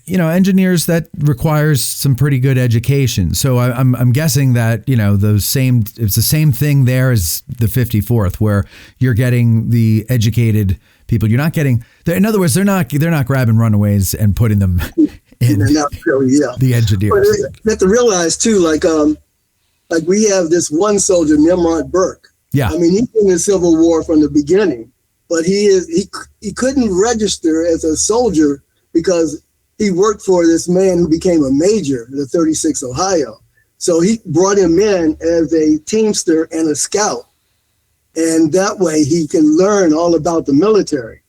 S3: engineers, that requires some pretty good education. So I'm guessing that, it's the same thing there as the 54th, where you're getting the educated people. You're not getting, in other words, they're not grabbing runaways and putting them in
S4: not really, yeah.
S3: the engineers.
S4: But you have to realize too, like we have this one soldier, Nimrod Burke.
S3: Yeah.
S4: I mean, he's in the Civil War from the beginning, but he couldn't register as a soldier because he worked for this man who became a major, the 36th Ohio. So he brought him in as a teamster and a scout. And that way he can learn all about the military.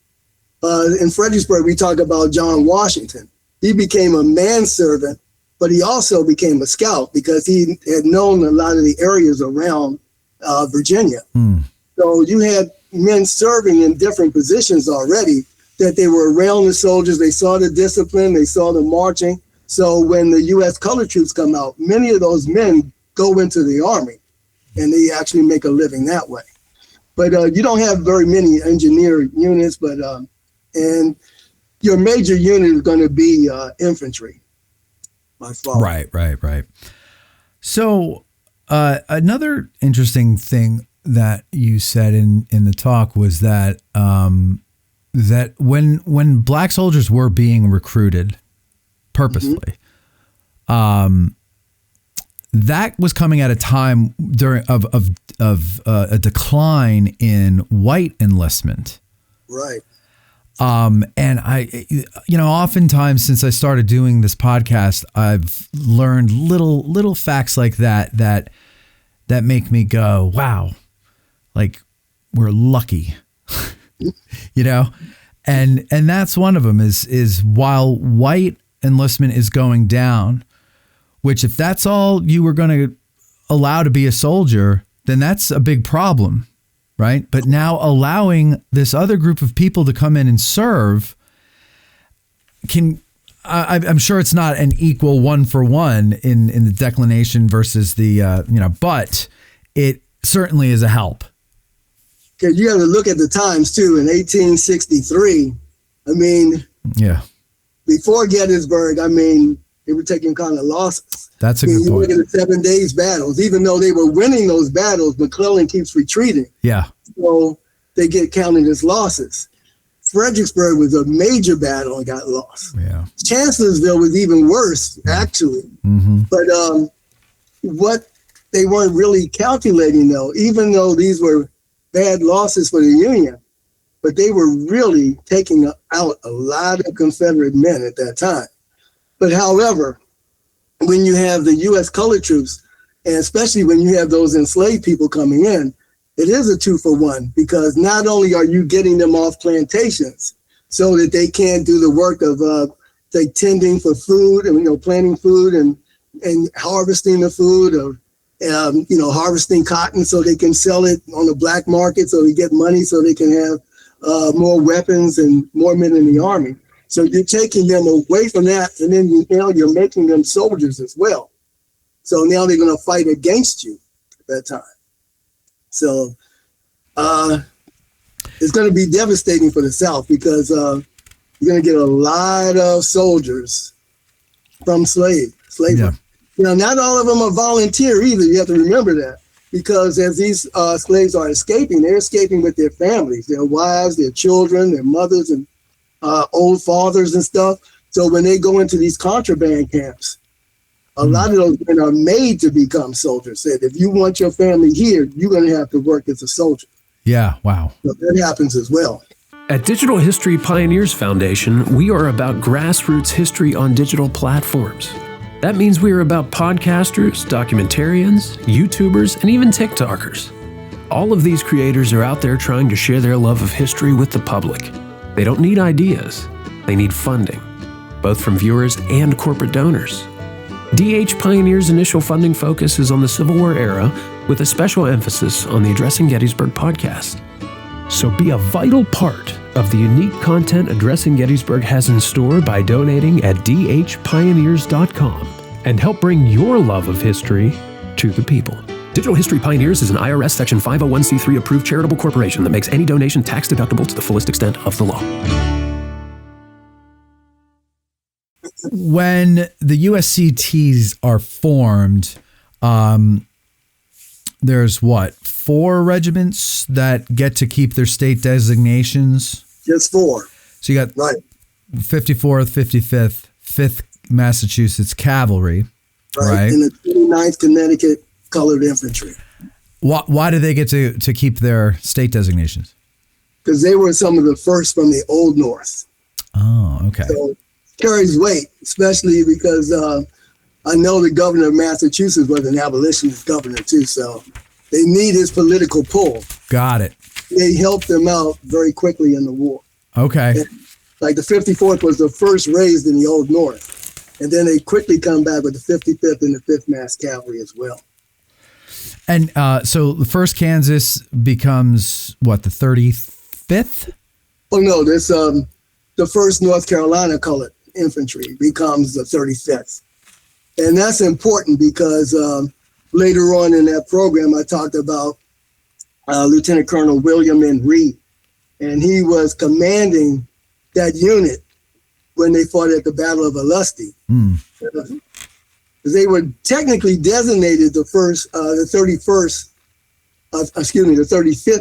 S4: In Fredericksburg, we talk about John Washington. He became a manservant, but he also became a scout because he had known a lot of the areas around Virginia. So you had men serving in different positions already, that they were around the soldiers. They saw the discipline, they saw the marching. So when the U.S. colored troops come out, many of those men go into the Army and they actually make a living that way. But you don't have very many engineer units, but and your major unit is going to be infantry by far.
S3: Right. So another interesting thing that you said in the talk was that that when black soldiers were being recruited purposely, that was coming at a time during of a decline in white enlistment.
S4: Right.
S3: And I, oftentimes since I started doing this podcast, I've learned little facts like that make me go, wow, like we're lucky, and that's one of them is while white enlistment is going down, which if that's all you were going to allow to be a soldier, then that's a big problem. Right. But now allowing this other group of people to come in and serve I'm sure it's not an equal 1-for-1 in the declination versus the, but it certainly is a help.
S4: Because you got to look at the times too. In 1863, before Gettysburg, they were taking kind of losses.
S3: That's a good point.
S4: You look at the 7 days battles, even though they were winning those battles, McClellan keeps retreating.
S3: Yeah.
S4: So they get counted as losses. Fredericksburg was a major battle and got lost.
S3: Yeah.
S4: Chancellorsville was even worse, actually.
S3: Mm-hmm.
S4: But what they weren't really calculating, though, even though these were bad losses for the Union, but they were really taking out a lot of Confederate men at that time. But however, when you have the U.S. colored troops, and especially when you have those enslaved people coming in, it is a 2-for-1, because not only are you getting them off plantations so that they can do the work of tending for food and planting food and harvesting the food, or harvesting cotton so they can sell it on the black market so they get money so they can have more weapons and more men in the army. So you're taking them away from that, and then you're making them soldiers as well. So now they're going to fight against you at that time. So it's going to be devastating for the South, because you're going to get a lot of soldiers from slavery.
S3: Yeah.
S4: Not all of them are volunteer either. You have to remember that, because as these slaves are escaping, they're escaping with their families, their wives, their children, their mothers, and old fathers and stuff. So when they go into these contraband camps, a lot of those men are made to become soldiers. Said, if you want your family here, you're going to have to work as a soldier.
S3: Yeah, wow.
S4: So that happens as well.
S5: At Digital History Pioneers Foundation, we are about grassroots history on digital platforms. That means we are about podcasters, documentarians, YouTubers, and even TikTokers. All of these creators are out there trying to share their love of history with the public. They don't need ideas, they need funding, both from viewers and corporate donors. DH Pioneer's initial funding focus is on the Civil War era, with a special emphasis on the Addressing Gettysburg podcast. So be a vital part of the unique content Addressing Gettysburg has in store by donating at dhpioneers.com and help bring your love of history to the people. Digital History Pioneers is an IRS Section 501c3 approved charitable corporation that makes any donation tax deductible to the fullest extent of the law.
S3: when the USCTs are formed, there's what, 4 regiments that get to keep their state designations?
S4: Just 4.
S3: So you got
S4: Right.
S3: 54th, 55th, 5th Massachusetts Cavalry, right?
S4: And the 29th Connecticut Colored Infantry.
S3: Why do they get to keep their state designations?
S4: Because they were some of the first from the Old North.
S3: Oh, okay.
S4: So carries weight, especially because I know the governor of Massachusetts was an abolitionist governor too, so they need his political pull.
S3: Got it.
S4: They helped them out very quickly in the war.
S3: Okay.
S4: And, like the 54th was the first raised in the Old North, and then they quickly come back with the 55th and the 5th Mass Cavalry as well.
S3: And so the 1st Kansas becomes what, the 35th?
S4: Oh no, this the 1st North Carolina Colored Infantry becomes the 35th. And that's important because later on in that program, I talked about Lieutenant Colonel William N. Reed, and he was commanding that unit when they fought at the Battle of Olustee. They were technically designated the 35th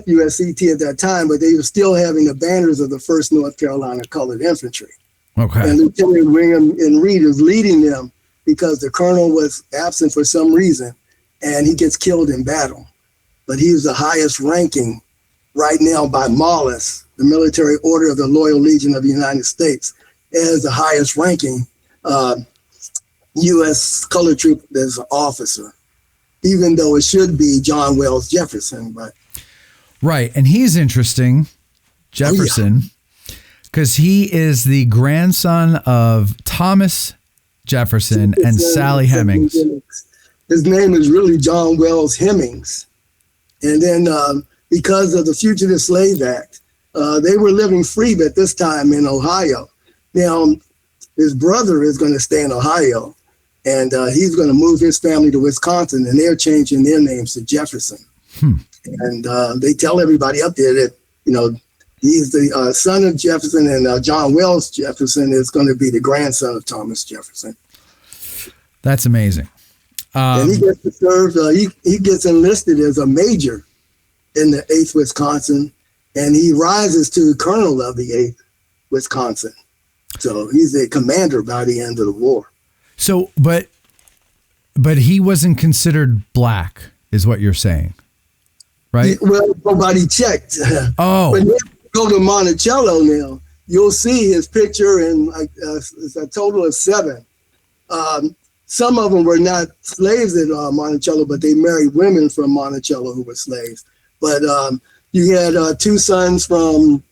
S4: USCT at that time, but they were still having the banners of the 1st North Carolina Colored Infantry.
S3: Okay.
S4: And Lieutenant William N. Reed is leading them because the colonel was absent for some reason, and he gets killed in battle. But he is the highest ranking right now by Mollis, the Military Order of the Loyal Legion of the United States, as the highest ranking U.S. colored troop as an officer, even though it should be John Wells Jefferson. But
S3: right. And he's interesting, Jefferson, because he is the grandson of Thomas Jefferson and Sally Hemings.
S4: His name is really John Wells Hemings. And then because of the Fugitive Slave Act, they were living free at this time in Ohio. Now, his brother is going to stay in Ohio, and he's going to move his family to Wisconsin, and they're changing their names to Jefferson. And they tell everybody up there that, he's the son of Jefferson, and John Wells Jefferson is going to be the grandson of Thomas Jefferson.
S3: That's amazing.
S4: And he gets to serve, he gets enlisted as a major in the 8th Wisconsin, and he rises to colonel of the 8th Wisconsin. So he's a commander by the end of the war.
S3: So, but he wasn't considered black, is what you're saying, right?
S4: Well, nobody checked.
S3: Oh.
S4: When you go to Monticello now, you'll see his picture, and it's a total of 7. Some of them were not slaves at Monticello, but they married women from Monticello who were slaves. But you had 2 sons from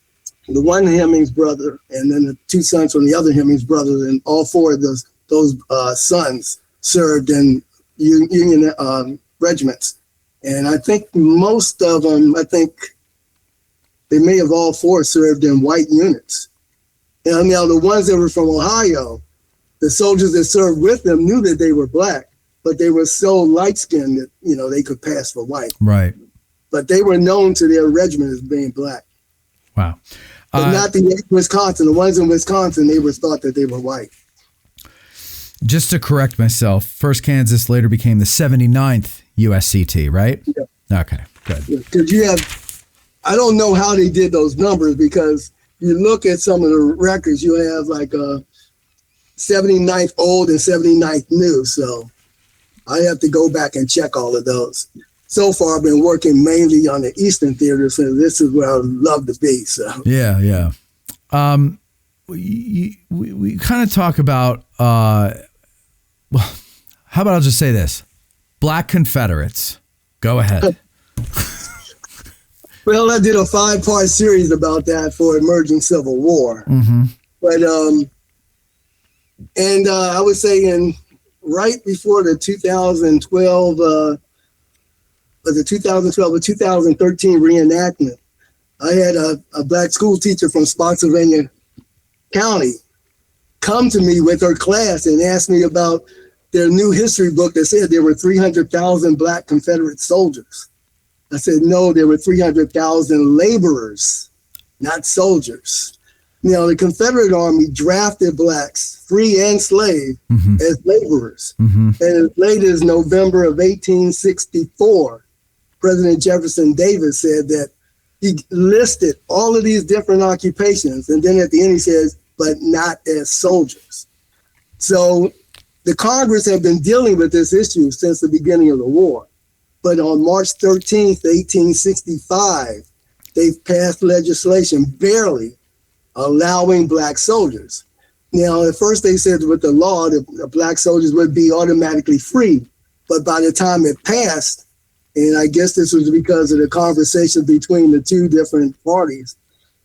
S4: the one Hemings brother, and then the 2 sons from the other Hemings brother, and all 4 of those sons served in Union regiments. And I think most of them, they may have all 4 served in white units. And now the ones that were from Ohio, the soldiers that served with them knew that they were black, but they were so light-skinned that, they could pass for white.
S3: Right.
S4: But they were known to their regiment as being black.
S3: Wow.
S4: But not the Wisconsin. The ones in Wisconsin, they were thought that they were white.
S3: Just to correct myself, 1st Kansas later became the 79th USCT, right? Yeah. Okay, good.
S4: Because I don't know how they did those numbers, because you look at some of the records, you have like 79th old and 79th new. So I have to go back and check all of those. So far, I've been working mainly on the Eastern Theater, so this is where I love to be. So
S3: yeah. We kind of talk about, well, how about I'll just say this: Black Confederates. Go ahead.
S4: Well, I did a 5-part series about that for Emerging Civil War. But I would say right before the 2012. The 2012 or 2013 reenactment, I had a black school teacher from Spotsylvania County come to me with her class and ask me about their new history book that said there were 300,000 black Confederate soldiers. I said, no, there were 300,000 laborers, not soldiers. Now, the Confederate Army drafted blacks, free and slave, as laborers. And as late as November of 1864, President Jefferson Davis said that he listed all of these different occupations. And then at the end, he says, but not as soldiers. So the Congress had been dealing with this issue since the beginning of the war. But on March 13th, 1865, they passed legislation barely allowing black soldiers. Now, at first they said with the law, the black soldiers would be automatically free. But by the time it passed, and I guess this was because of the conversation between the two different parties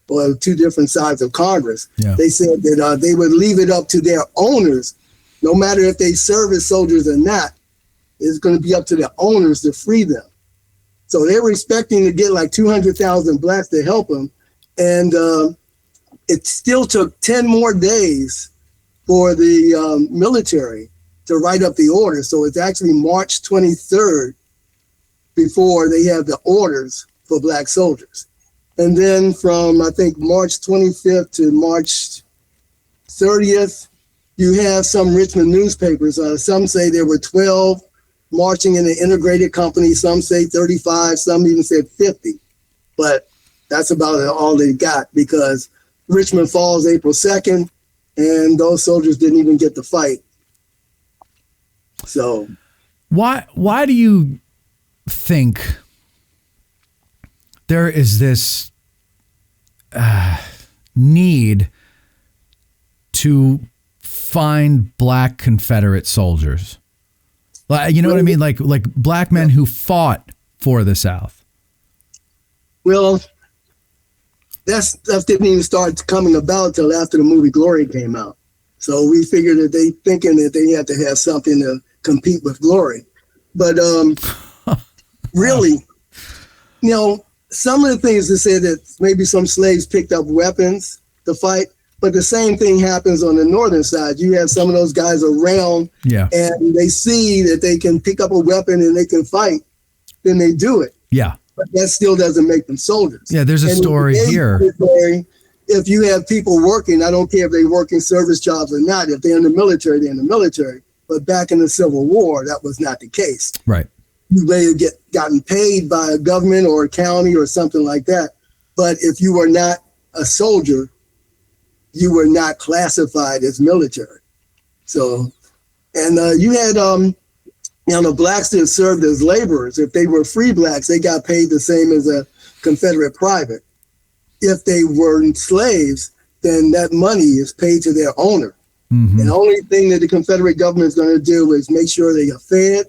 S4: or two different sides of Congress, they said that they would leave it up to their owners, no matter if they serve as soldiers or not. It's going to be up to the owners to free them. So they were expecting to get like 200,000 blacks to help them. And it still took 10 more days for the military to write up the order. So it's actually March 23rd before they have the orders for black soldiers. And then from, I think, March 25th to March 30th, you have some Richmond newspapers. Some say there were 12 marching in an integrated company. Some say 35, some even said 50. But that's about all they got, because Richmond falls April 2nd, and those soldiers didn't even get to fight. So
S3: why do you think there is this need to find black Confederate soldiers? You know what I mean? Like black men who fought for the South.
S4: Well, that stuff didn't even start coming about till after the movie Glory came out. So we figured that they thinking that they had to have something to compete with Glory. But really, you know, some of the things that said that maybe some slaves picked up weapons to fight, but the same thing happens on the northern side. You have some of those guys around, and they see that they can pick up a weapon and they can fight, then they do it. Yeah. But that still doesn't make them soldiers.
S3: Yeah, there's a story here.
S4: If you have people working, I don't care if they're working service jobs or not. If they're in the military, they're in the military. But back in the Civil War, that was not the case.
S3: Right.
S4: You may have gotten paid by a government or a county or something like that. But if you were not a soldier, you were not classified as military. So, and you had, the blacks that served as laborers. If they were free blacks, they got paid the same as a Confederate private. If they weren't slaves, then that money is paid to their owner. And the only thing that the Confederate government is going to do is make sure they are fed,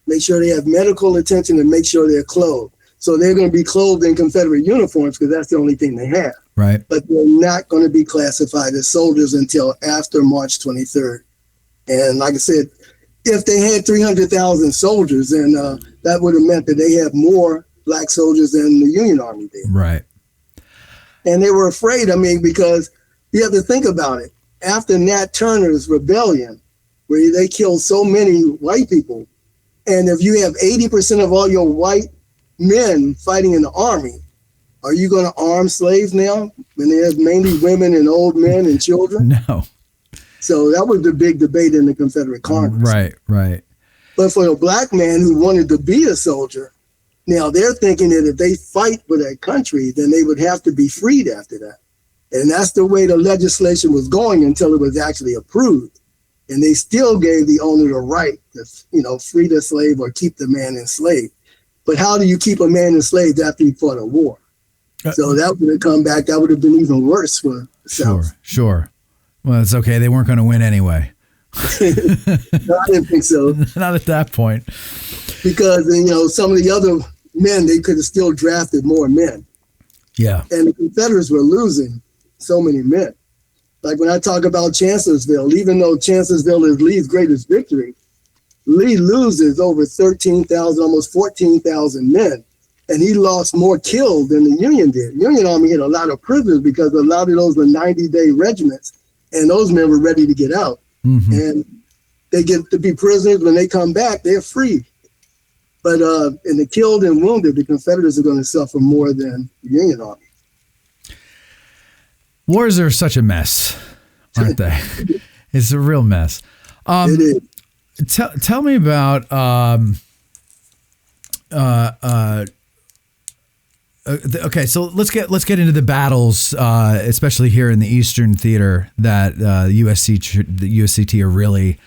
S4: make sure they have medical attention, and make sure they're clothed. So they're going to be clothed in Confederate uniforms because that's the only thing they have.
S3: Right.
S4: But they're not going to be classified as soldiers until after March 23rd. And like I said, if they had 300,000 soldiers, then that would have meant that they have more black soldiers than the Union Army did.
S3: Right.
S4: And they were afraid, because you have to think about it. After Nat Turner's rebellion, where they killed so many white people, and if you have 80% of all your white men fighting in the army, are you going to arm slaves now when there's mainly women and old men and children?
S3: No.
S4: So that was the big debate in the Confederate Congress.
S3: Right.
S4: But for a black man who wanted to be a soldier, now they're thinking that if they fight for their country, then they would have to be freed after that. And that's the way the legislation was going until it was actually approved. And they still gave the owner the right to, free the slave or keep the man enslaved. But how do you keep a man enslaved after he fought a war? So that would have come back. That would have been even worse for the South.
S3: Sure. Well, it's okay. They weren't going to win anyway.
S4: No, I didn't think so.
S3: Not at that point.
S4: Because, some of the other men, they could have still drafted more men.
S3: Yeah.
S4: And the Confederates were losing so many men. Like when I talk about Chancellorsville, even though Chancellorsville is Lee's greatest victory, Lee loses over 13,000, almost 14,000 men. And he lost more killed than the Union did. Union Army had a lot of prisoners because a lot of those were 90-day regiments. And those men were ready to get out. And they get to be prisoners. When they come back, they're free. But in the killed and wounded, the Confederates are going to suffer more than the Union Army.
S3: Wars are such a mess, aren't they? It's a real mess.
S4: It is.
S3: Tell me about okay, so let's get into the battles, especially here in the Eastern Theater that the USCT are really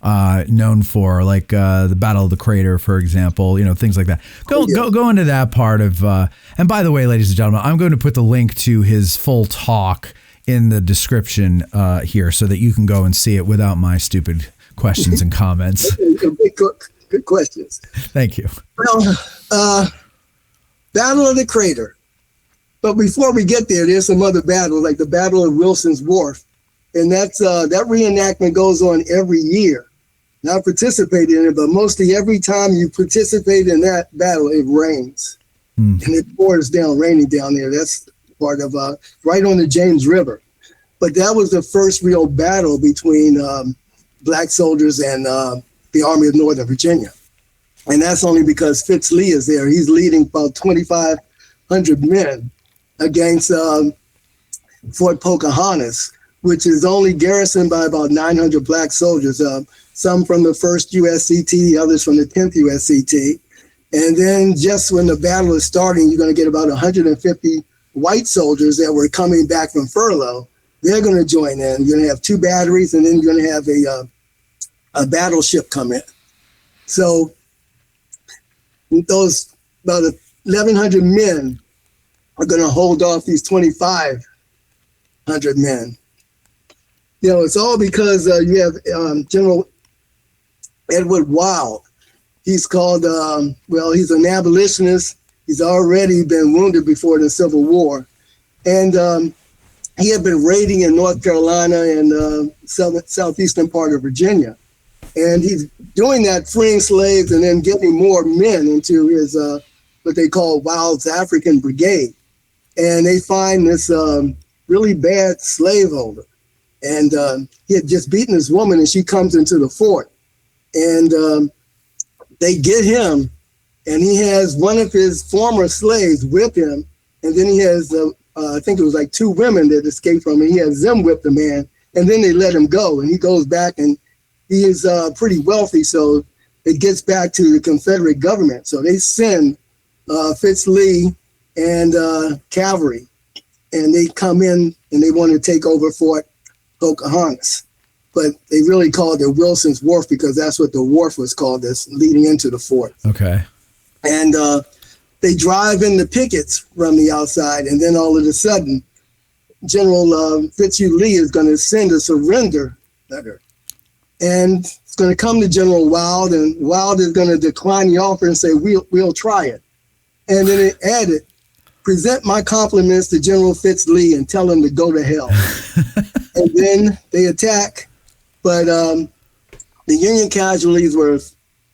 S3: known for, like the Battle of the Crater, for example. Things like that. Go into that part of. And by the way, ladies and gentlemen, I'm going to put the link to his full talk in the description here, so that you can go and see it without my stupid questions and comments.
S4: Good questions.
S3: Thank you.
S4: Well, Battle of the Crater. But before we get there, there's some other battles, like the Battle of Wilson's Wharf. And that reenactment goes on every year. Not participated in it, but mostly every time you participate in that battle, it rains. And it pours down, raining down there. That's part of right on the James River. But that was the first real battle between black soldiers and the Army of Northern Virginia. And that's only because Fitz Lee is there. He's leading about 2,500 men against Fort Pocahontas, which is only garrisoned by about 900 black soldiers, some from the 1st USCT, others from the 10th USCT. And then just when the battle is starting, you're going to get about 150 white soldiers that were coming back from furlough. They're going to join in. You're going to have 2 batteries, and then you're going to have a battleship come in. So those about 1,100 men are going to hold off these 2,500 men. It's all because you have General Edward Wild. He's called, he's an abolitionist. He's already been wounded before the Civil War. And he had been raiding in North Carolina and southeastern part of Virginia. And he's doing that, freeing slaves and then getting more men into his, what they call Wild's African Brigade. And they find this really bad slaveholder. And he had just beaten this woman, and she comes into the fort. And they get him, and he has one of his former slaves whip him. And then he has, I think it was like 2 women that escaped from him. He has them whip the man, and then they let him go. And he goes back, and he is pretty wealthy, so it gets back to the Confederate government. So they send Fitz Lee and cavalry, and they come in, and they want to take over Fort Pocahontas. But they really called it Wilson's Wharf because that's what the wharf was called, this leading into the fort. Okay. And they drive in the pickets from the outside, and then all of a sudden, General Fitzhugh Lee is going to send a surrender letter. And it's going to come to General Wild, and Wild is going to decline the offer and say, we'll try it. And then it added, present my compliments to General Fitz Lee and tell him to go to hell. And then they attack, but the Union casualties were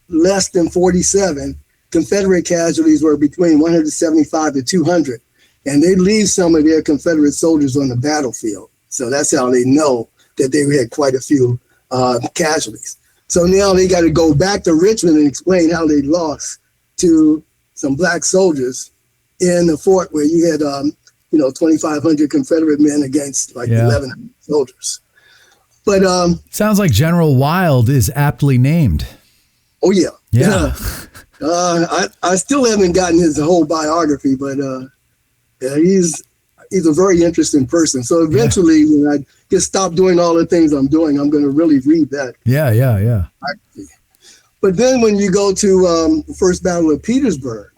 S4: less than 47. Confederate casualties were between 175 to 200. And they leave some of their Confederate soldiers on the battlefield. So that's how they know that they had quite a few casualties. So now they got to go back to Richmond and explain how they lost to some black soldiers in the fort where you had, 2,500 Confederate men against 1,100 soldiers. But
S3: sounds like General Wild is aptly named.
S4: Oh yeah,
S3: yeah.
S4: I still haven't gotten his whole biography, but he's a very interesting person. So eventually, when I just stop doing all the things I'm doing, I'm going to really read that.
S3: Yeah.
S4: But then when you go to the First Battle of Petersburg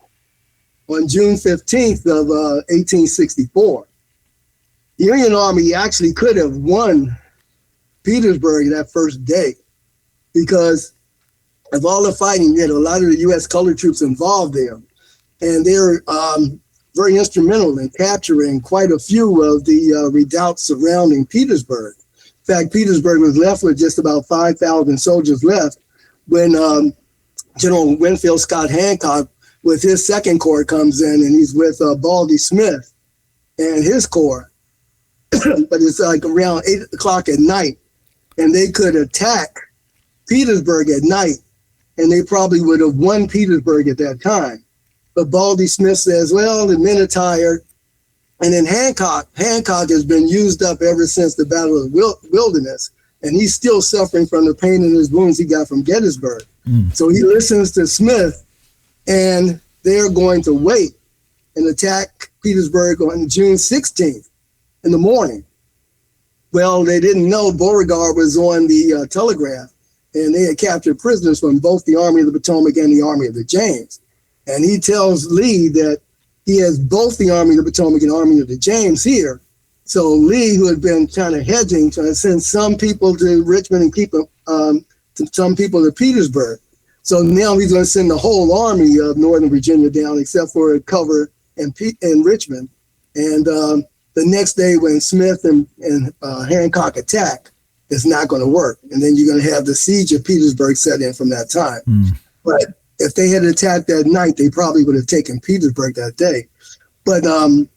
S4: on June 15th of 1864, the Union Army actually could have won Petersburg that first day because of all the fighting. You had a lot of the U.S. colored troops involved there, and they're very instrumental in capturing quite a few of the redoubts surrounding Petersburg. In fact, Petersburg was left with just about 5,000 soldiers left when General Winfield Scott Hancock with his Second Corps comes in, and he's with Baldy Smith and his corps. But it's like around 8 o'clock at night, and they could attack Petersburg at night, and they probably would have won Petersburg at that time. But Baldy Smith says, well, the men are tired. And then Hancock has been used up ever since the Battle of the Wilderness, and he's still suffering from the pain in his wounds he got from Gettysburg. So he listens to Smith, and they're going to wait and attack Petersburg on June 16th in the morning. Well, they didn't know Beauregard was on the telegraph, and they had captured prisoners from both the Army of the Potomac and the Army of the James. And he tells Lee that he has both the Army of the Potomac and Army of the James here. So Lee, who had been kind of hedging, trying to send some people to Richmond and keep some people to Petersburg. So now he's going to send the whole army of Northern Virginia down, except for cover in Richmond. And the next day, when Smith and Hancock attack, it's not going to work. And then you're going to have the siege of Petersburg set in from that time. But if they had attacked that night, they probably would have taken Petersburg that day. But the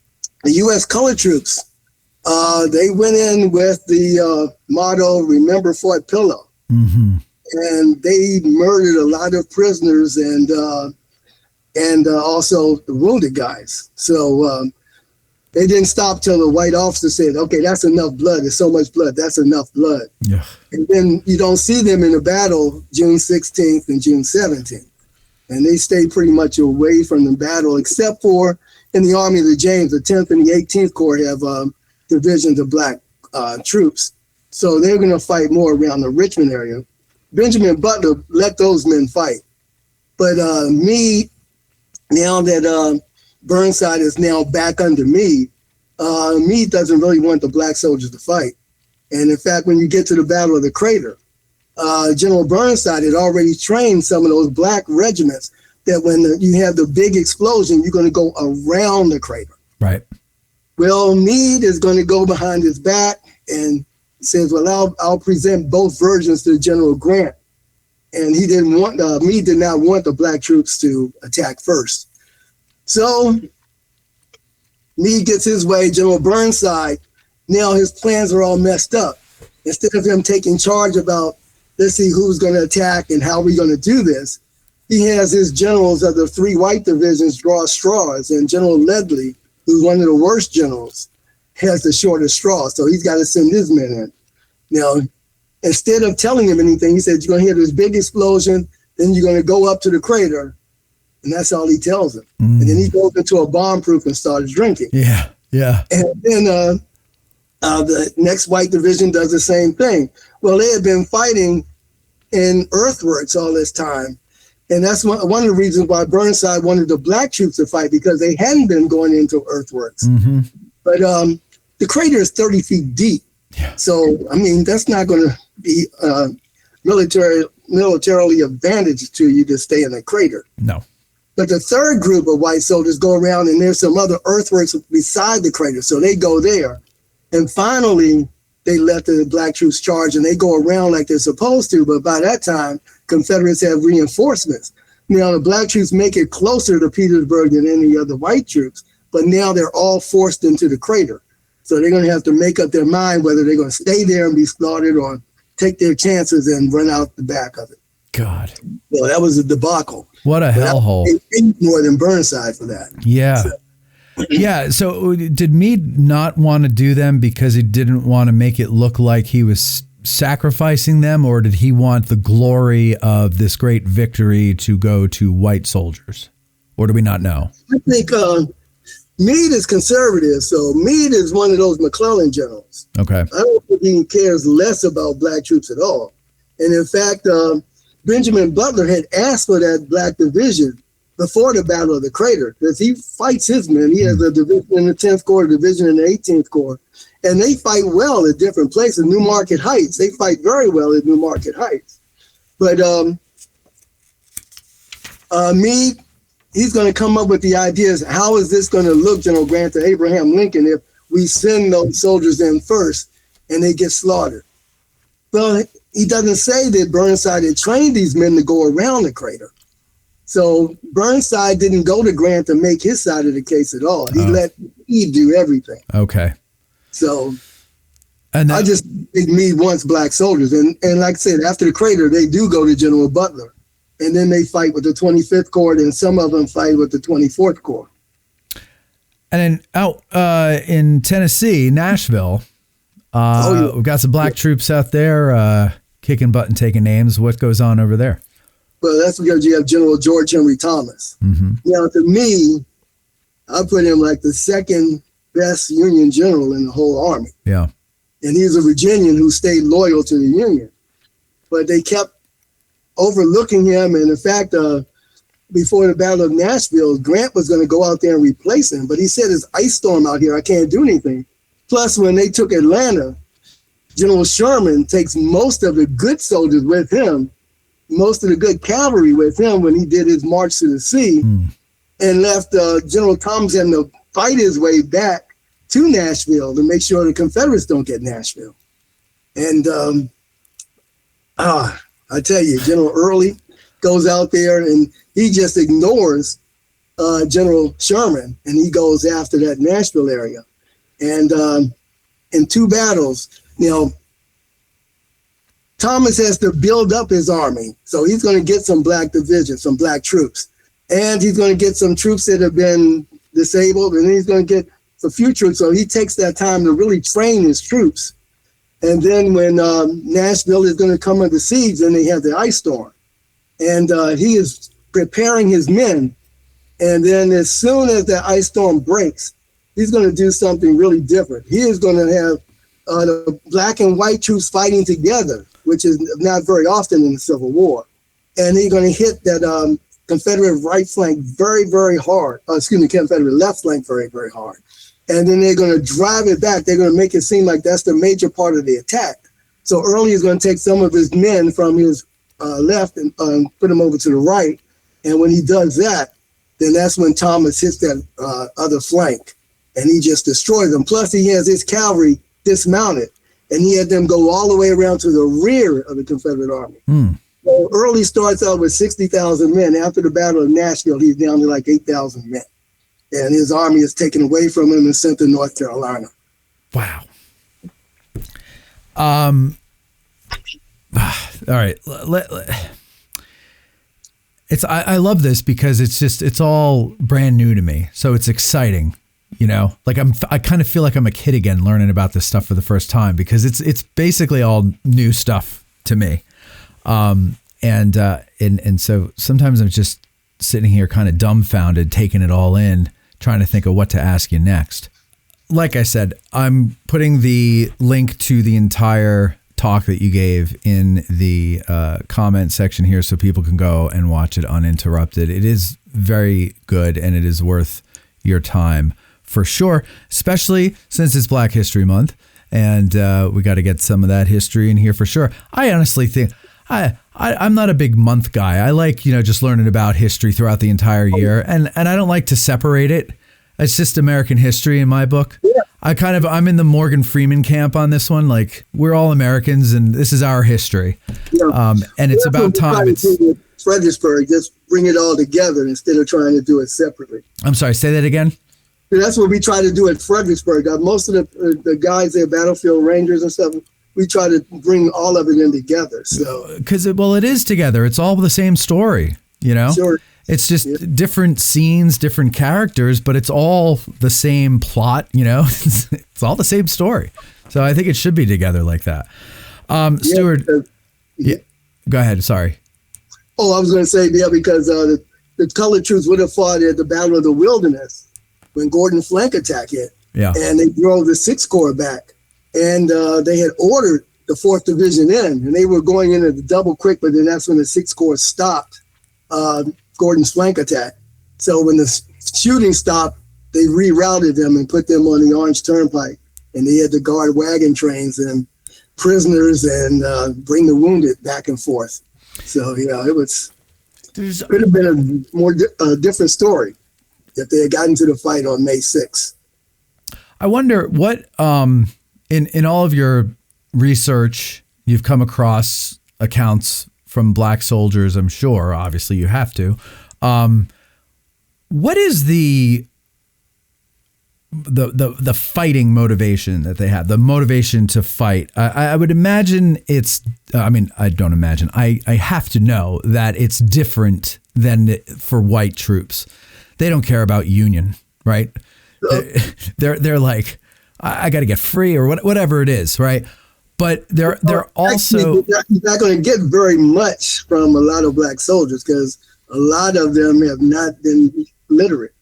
S4: U.S. colored troops, they went in with the motto, "Remember Fort Pillow." And they murdered a lot of prisoners and also the wounded guys. So they didn't stop till the white officer said, "Okay, that's enough blood. There's so much blood. That's enough blood."
S3: Yeah.
S4: And then you don't see them in the battle June 16th and June 17th. And they stayed pretty much away from the battle, except for in the Army of the James, the 10th and the 18th Corps have divisions of black troops. So they're going to fight more around the Richmond area. Benjamin Butler let those men fight. But Meade, now that Burnside is now back under Meade, Meade doesn't really want the black soldiers to fight. And in fact, when you get to the Battle of the Crater, General Burnside had already trained some of those black regiments that when you have the big explosion, you're going to go around the crater.
S3: Right.
S4: Well, Meade is going to go behind his back and says, "Well, I'll present both versions to General Grant." And he didn't want, Meade did not want the black troops to attack first. So Meade gets his way. General Burnside, now his plans are all messed up. Instead of him taking charge about, let's see who's going to attack and how we're going to do this, he has his generals of the 3 white divisions draw straws, and General Ledlie, who's one of the worst generals, has the shortest straw, so he's got to send his men in. Now, instead of telling him anything, he said, "You're going to hear this big explosion, then you're going to go up to the crater," and that's all he tells him. And then he goes into a bomb-proof and started drinking.
S3: Yeah, yeah.
S4: And then the next white division does the same thing. Well, they had been fighting in earthworks all this time. And that's one of the reasons why Burnside wanted the black troops to fight, because they hadn't been going into earthworks. But the crater is 30 feet deep.
S3: Yeah.
S4: So, I mean, that's not going to be militarily advantage to you to stay in the crater.
S3: No.
S4: But the third group of white soldiers go around, and there's some other earthworks beside the crater. So they go there. And finally, they let the black troops charge, and they go around like they're supposed to. But by that time, Confederates have reinforcements. Now, the black troops make it closer to Petersburg than any other white troops, but now they're all forced into the crater. So they're going to have to make up their mind whether they're going to stay there and be slaughtered or take their chances and run out the back of it.
S3: God.
S4: Well, that was a debacle.
S3: What a hellhole.
S4: More than Burnside for that.
S3: Yeah.
S4: So.
S3: Yeah. So did Meade not want to do them because he didn't want to make it look like he was sacrificing them, or did he want the glory of this great victory to go to white soldiers? Or do we not know?
S4: I think Meade is conservative, so Meade is one of those McClellan generals.
S3: Okay.
S4: I don't think he cares less about black troops at all. And in fact, Benjamin Butler had asked for that black division before the Battle of the Crater, because he fights his men. He has a division in the 10th Corps, a division in the 18th Corps, and they fight well at different places. New Market Heights, they fight very well at New Market Heights. But Meade, he's going to come up with the ideas, how is this going to look, General Grant, to Abraham Lincoln if we send those soldiers in first and they get slaughtered? Well, he doesn't say that Burnside had trained these men to go around the crater. So Burnside didn't go to Grant to make his side of the case at all. He let Meade do everything.
S3: Okay.
S4: So
S3: and
S4: I just think Meade wants black soldiers. And like I said, after the crater, they do go to General Butler. And then they fight with the 25th Corps, and some of them fight with the 24th Corps.
S3: And then out in Tennessee, Nashville, we've got some black troops out there kicking butt and taking names. What goes on over there?
S4: Well, that's because you have General George Henry Thomas.
S3: Mm-hmm.
S4: Now, to me, I put him like the second best Union general in the whole army.
S3: Yeah.
S4: And he's a Virginian who stayed loyal to the Union. But they kept overlooking him. And in fact, before the Battle of Nashville, Grant was going to go out there and replace him. But he said, "It's ice storm out here. I can't do anything." Plus, when they took Atlanta, General Sherman takes most of the good soldiers with him, most of the good cavalry with him when he did his march to the sea, and left General Thomas having to fight his way back to Nashville to make sure the Confederates don't get Nashville. And I tell you, General Early goes out there and he just ignores General Sherman, and he goes after that Nashville area. And in two battles, Thomas has to build up his army. So he's going to get some black divisions, some black troops. And he's going to get some troops that have been disabled, and then he's going to get a few troops. So he takes that time to really train his troops. And then when Nashville is going to come under siege, then they have the ice storm. And he is preparing his men. And then as soon as the ice storm breaks, he's going to do something really different. He is going to have the black and white troops fighting together, which is not very often in the Civil War. And he's going to hit that Confederate right flank very, very hard. Confederate left flank very, very hard. And then they're going to drive it back. They're going to make it seem like that's the major part of the attack. So Early is going to take some of his men from his left and put them over to the right. And when he does that, then that's when Thomas hits that other flank, and he just destroys them. Plus, he has his cavalry dismounted, and he had them go all the way around to the rear of the Confederate army. So Early starts out with 60,000 men. After the Battle of Nashville, he's down to like 8,000 men. And his army is taken away from him and sent to North Carolina.
S3: Wow. All right. I love this because it's all brand new to me. So it's exciting, like I kind of feel like I'm a kid again learning about this stuff for the first time because it's basically all new stuff to me. And so sometimes I'm just sitting here kind of dumbfounded, taking it all in, trying to think of what to ask you next. Like I said, I'm putting the link to the entire talk that you gave in the comment section here so people can go and watch it uninterrupted. It is very good and it is worth your time for sure, especially since it's Black History Month and we got to get some of that history in here for sure. I honestly think I'm not a big month guy. I like, just learning about history throughout the entire year and I don't like to separate it. It's just American history in my book. Yeah. I'm in the Morgan Freeman camp on this one. Like we're all Americans and this is our history. Yeah. And it's about time.
S4: Fredericksburg, just bring it all together instead of trying to do it separately.
S3: I'm sorry, say that again.
S4: That's what we try to do at Fredericksburg. Most of the guys there, battlefield rangers and stuff, we try to bring all of it in together. So
S3: because it is together. It's all the same story, Sure. It's just different scenes, different characters, but it's all the same plot, it's all the same story. So I think it should be together like that. Steward, go ahead. Sorry.
S4: Oh, I was going to say, because the colored troops would have fought at the Battle of the Wilderness when Gordon's flank attack hit. Yeah. And they drove the 6th Corps back. And they had ordered the 4th Division in, and they were going in at the double quick, but then that's when the 6th Corps stopped Gordon's flank attack. So when the shooting stopped, they rerouted them and put them on the Orange Turnpike. And they had to guard wagon trains and prisoners and bring the wounded back and forth. So, it could have been a more different story if they had gotten to the fight on May 6th.
S3: I wonder what, in all of your research, you've come across accounts from black soldiers, I'm sure, obviously you have to. What is the fighting motivation that they have, the motivation to fight? I would imagine I don't imagine. I have to know that it's different than for white troops. They don't care about Union, right? they're like, I got to get free or whatever it is, right? But they're also
S4: you're not going to get very much from a lot of black soldiers because a lot of them have not been literate.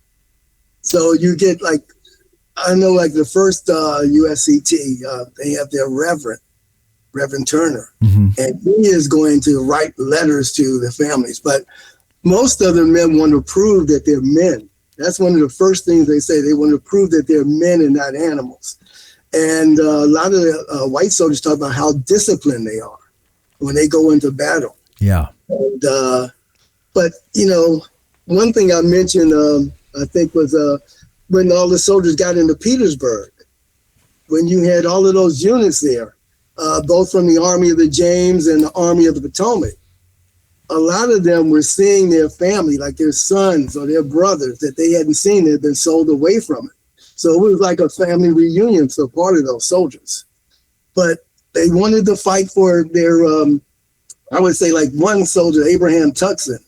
S4: So you get like, I know like the first USCT, they have their Reverend Turner, and he is going to write letters to the families. But most of the men want to prove that they're men. That's one of the first things they say. They want to prove that they're men and not animals. And a lot of the white soldiers talk about how disciplined they are when they go into battle.
S3: Yeah.
S4: And, but, you know, one thing I mentioned, I think was when all the soldiers got into Petersburg, when you had all of those units there, both from the Army of the James and the Army of the Potomac, a lot of them were seeing their family, like their sons or their brothers that they hadn't seen, that had been sold away from it. So it was like a family reunion for part of those soldiers. But they wanted to fight for their, I would say like one soldier, Abraham Tuckson,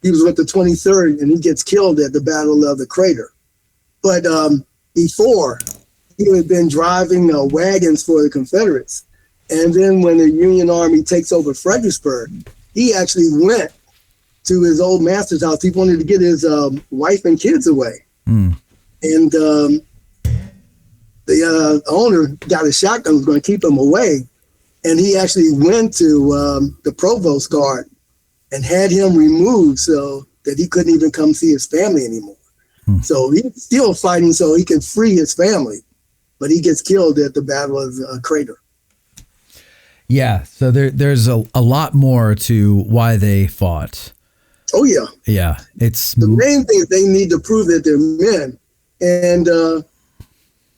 S4: he was with the 23rd and he gets killed at the Battle of the Crater. But before, he had been driving wagons for the Confederates. And then when the Union Army takes over Fredericksburg, he actually went to his old master's house. He wanted to get his wife and kids away. And the owner got a shotgun, was going to keep him away. And he actually went to the provost guard and had him removed so that he couldn't even come see his family anymore. So he's still fighting so he can free his family. But he gets killed at the Battle of Crater.
S3: Yeah, so there's a lot more to why they fought.
S4: Oh, yeah.
S3: Yeah, it's
S4: the main thing is they need to prove that they're men. And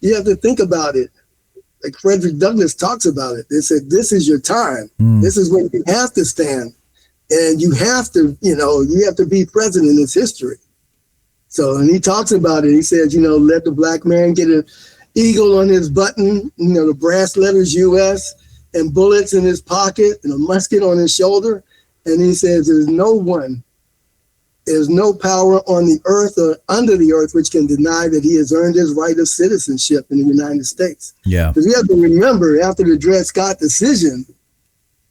S4: you have to think about it. Like Frederick Douglass talks about it. They said, this is your time. This is when you have to stand. And you have to, you have to be present in this history. So, and he talks about it. He says, let the black man get an eagle on his button, the brass letters U.S., and bullets in his pocket and a musket on his shoulder. And he says, there's no power on the earth or under the earth which can deny that he has earned his right of citizenship in the United States.
S3: Yeah.
S4: Because you have to remember, after the Dred Scott decision,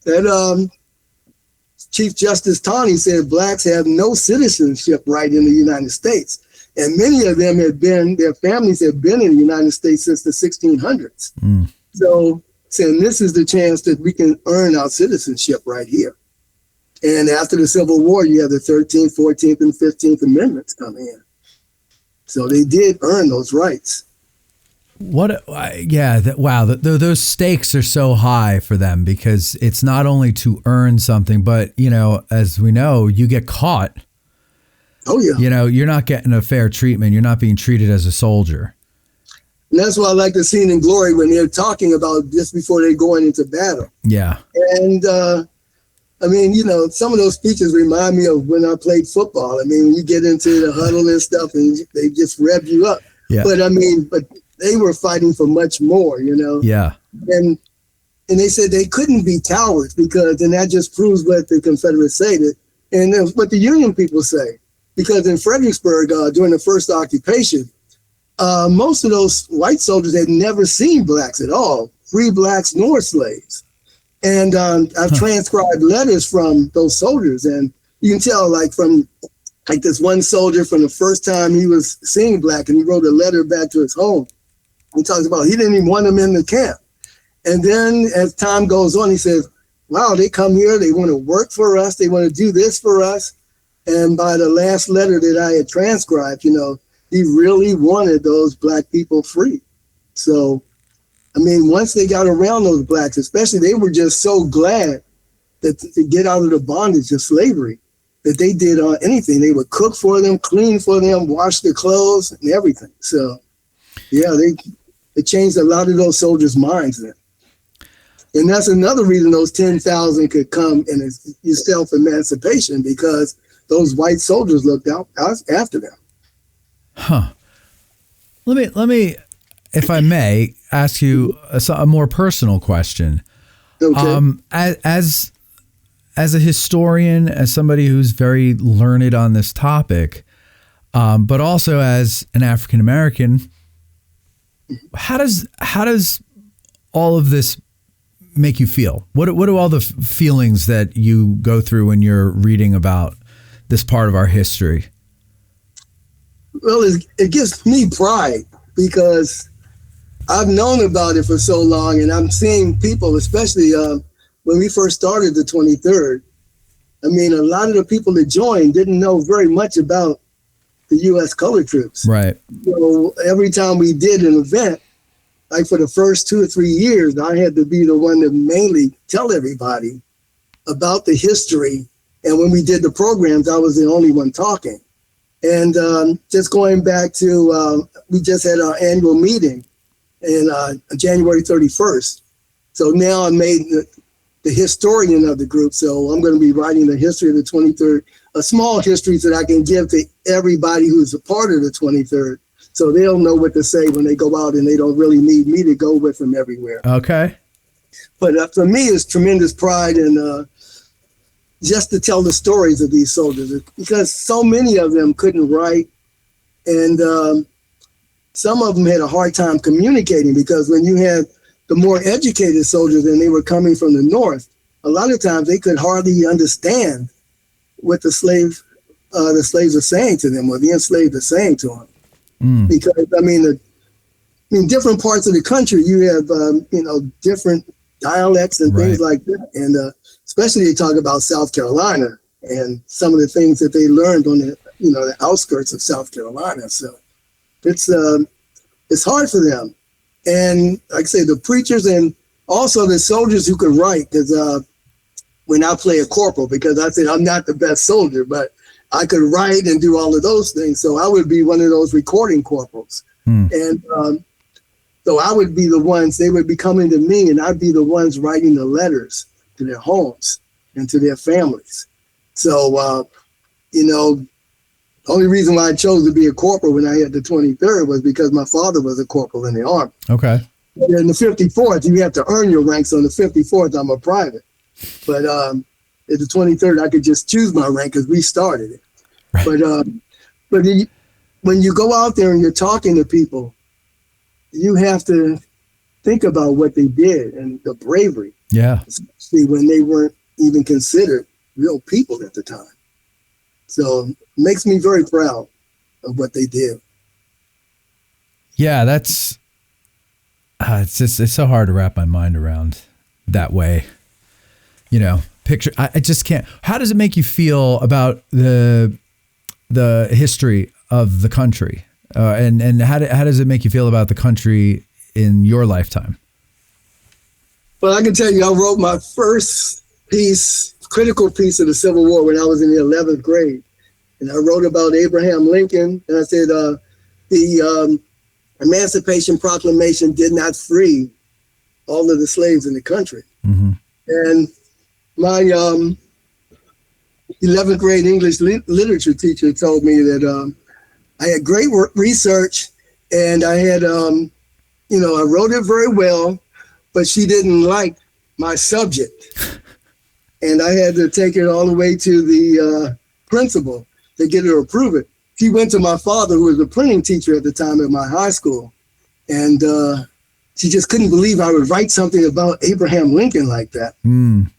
S4: that Chief Justice Taney said blacks have no citizenship right in the United States. And many of them their families have been in the United States since the 1600s. So, saying this is the chance that we can earn our citizenship right here. And after the Civil War, you have the 13th, 14th, and 15th Amendments come in. So they did earn those rights.
S3: Wow, those stakes are so high for them because it's not only to earn something, but, as we know, you get caught.
S4: Oh, yeah.
S3: You're not getting a fair treatment. You're not being treated as a soldier.
S4: And that's why I like the scene in Glory when they're talking about just before they're going into battle. Yeah. And, some of those speeches remind me of when I played football. I mean, you get into the huddle and stuff and they just rev you up. Yeah. But they were fighting for much more, Yeah. And they said they couldn't be cowards and that just proves what the Confederates say. And what the Union people say. Because in Fredericksburg, during the first occupation, most of those white soldiers had never seen blacks at all, free blacks nor slaves. And I've transcribed letters from those soldiers, and you can tell, from this one soldier from the first time he was seeing black, and he wrote a letter back to his home. He talks about he didn't even want them in the camp. And then as time goes on, he says, wow, they come here, they want to work for us, they want to do this for us. And by the last letter that I had transcribed, he really wanted those black people free. So, once they got around those blacks, especially, they were just so glad that to get out of the bondage of slavery that they did anything. They would cook for them, clean for them, wash their clothes and everything. So, yeah, they changed a lot of those soldiers' minds then. And that's another reason those 10,000 could come in self-emancipation, because those white soldiers looked out after them.
S3: Huh. Let me, if I may, ask you a more personal question.
S4: Okay.
S3: As a historian, as somebody who's very learned on this topic, but also as an African American, How does all of this make you feel? What do all the feelings that you go through when you're reading about this part of our history?
S4: Well, it gives me pride because I've known about it for so long, and I'm seeing people, especially when we first started the 23rd. I mean, a lot of the people that joined didn't know very much about the U.S. colored troops.
S3: Right.
S4: So every time we did an event, like for the first 2 or 3 years, I had to be the one to mainly tell everybody about the history. And when we did the programs, I was the only one talking. And just going back to, we just had our annual meeting in January 31st. So now I'm made the historian of the group. So I'm going to be writing the history of the 23rd, a small history that I can give to everybody who's a part of the 23rd. So they'll know what to say when they go out, and they don't really need me to go with them everywhere.
S3: Okay.
S4: But for me, it's tremendous pride in just to tell the stories of these soldiers, because so many of them couldn't write, and some of them had a hard time communicating, because when you had the more educated soldiers and they were coming from the North, a lot of times they could hardly understand what the slaves are saying to them, or the enslaved are saying to them. Because I mean, different parts of the country, you have different dialects and things like that, and especially they talk about South Carolina and some of the things that they learned on the outskirts of South Carolina. So it's hard for them, and like I say, the preachers and also the soldiers who could write. Because when I play a corporal, because I said I'm not the best soldier, but I could write and do all of those things. So I would be one of those recording corporals. And so I would be the ones, they would be coming to me, and I'd be the ones writing the letters to their homes and to their families. So, the only reason why I chose to be a corporal when I had the 23rd was because my father was a corporal in the Army. Okay. And in the 54th, you have to earn your ranks. On the 54th, I'm a private. But at the 23rd, I could just choose my rank because we started it. Right. But when you go out there and you're talking to people, you have to think about what they did and the bravery. Yeah. Especially when they weren't even considered real people at the time. So it makes me very proud of what they did. Yeah, that's it's so hard to wrap my mind around that way. Picture. I just can't. How does it make you feel about the history of the country, and how does it make you feel about the country in your lifetime? Well, I can tell you, I wrote my first critical piece of the Civil War when I was in the 11th grade, and I wrote about Abraham Lincoln, and I said the Emancipation Proclamation did not free all of the slaves in the country, and my 11th grade English literature teacher told me that I had great research, and I had, I wrote it very well, but she didn't like my subject. And I had to take it all the way to the principal to get her to approve it. She went to my father, who was a printing teacher at the time at my high school, and she just couldn't believe I would write something about Abraham Lincoln like that. And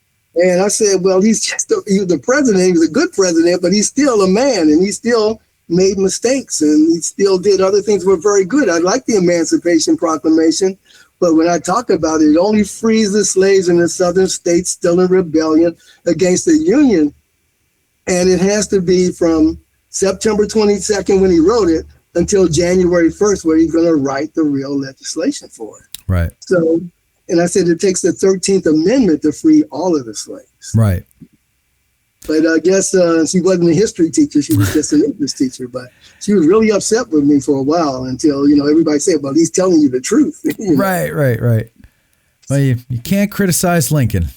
S4: I said, well, he was the president. He was a good president, but he's still a man, and he still made mistakes, and he still did other things that were very good. I like the Emancipation Proclamation, but when I talk about it, it only frees the slaves in the southern states still in rebellion against the Union. And it has to be from September 22nd when he wrote it until January 1st, where he's going to write the real legislation for it. Right. So, and I said it takes the 13th Amendment to free all of the slaves. Right. But I guess she wasn't a history teacher. She was just an English teacher. But she was really upset with me for a while until, everybody said, well, he's telling you the truth. Right. Well, you can't criticize Lincoln,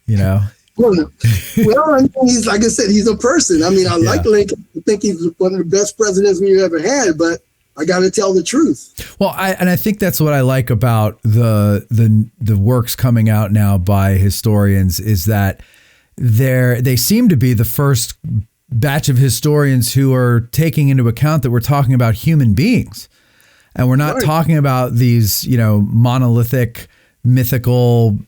S4: Well, he's, like I said, he's a person. I mean, I like Lincoln. I think he's one of the best presidents we've ever had, but I got to tell the truth. Well, I think that's what I like about the works coming out now by historians is that they seem to be the first batch of historians who are taking into account that we're talking about human beings.
S3: And we're not talking about these, monolithic, mythical,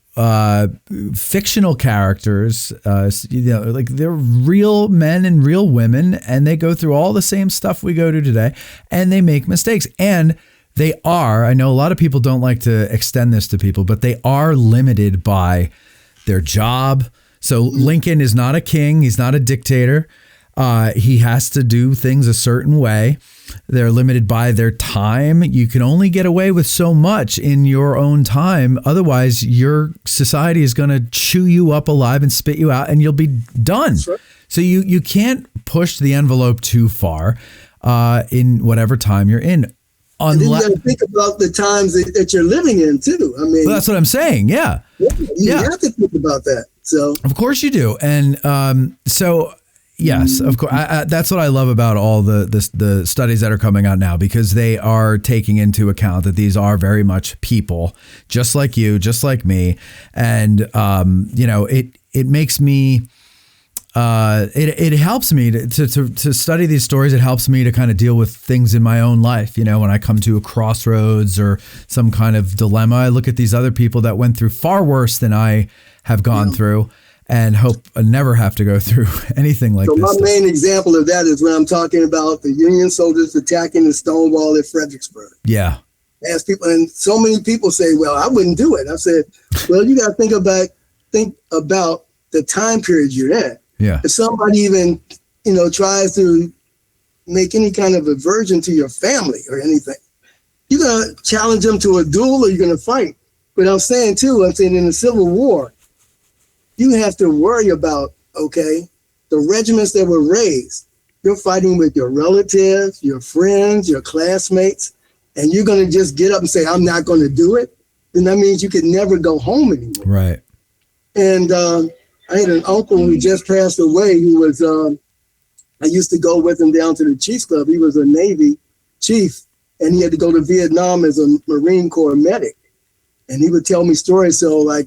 S3: fictional characters. Like they're real men and real women, and they go through all the same stuff we go to today, and they make mistakes. And they are, I know a lot of people don't like to extend this to people, but they are limited by their job. So Lincoln is not a king. He's not a dictator. He has to do things a certain way. They're limited by their time. You can only get away with so much in your own time. Otherwise, your society is going to chew you up alive and spit you out, and you'll be done. Right. So you can't push the envelope too far in whatever time you're in.
S4: And then you got to think about the times that you're living in too. I mean,
S3: well, that's what I'm saying. Yeah.
S4: You have to think about that. So
S3: of course you do. And so yes, of course. That's what I love about all the studies that are coming out now, because they are taking into account that these are very much people, just like you, just like me, and it makes me. It helps me to study these stories. It helps me to kind of deal with things in my own life. When I come to a crossroads or some kind of dilemma, I look at these other people that went through far worse than I have gone through, and hope I never have to go through anything like this.
S4: So my main example of that is when I'm talking about the Union soldiers attacking the stone wall at Fredericksburg.
S3: Yeah.
S4: As people, and so many people say, well, I wouldn't do it. I said, well, you got to think about the time period you're in.
S3: Yeah.
S4: If somebody even, tries to make any kind of aversion to your family or anything, you're going to challenge them to a duel, or you're going to fight. But I'm saying in the Civil War, you have to worry about, the regiments that were raised. You're fighting with your relatives, your friends, your classmates, and you're going to just get up and say, I'm not going to do it. Then that means you could never go home anymore.
S3: Right.
S4: And, I had an uncle who just passed away who was, I used to go with him down to the Chiefs Club. He was a Navy chief, and he had to go to Vietnam as a Marine Corps medic. And he would tell me stories. So I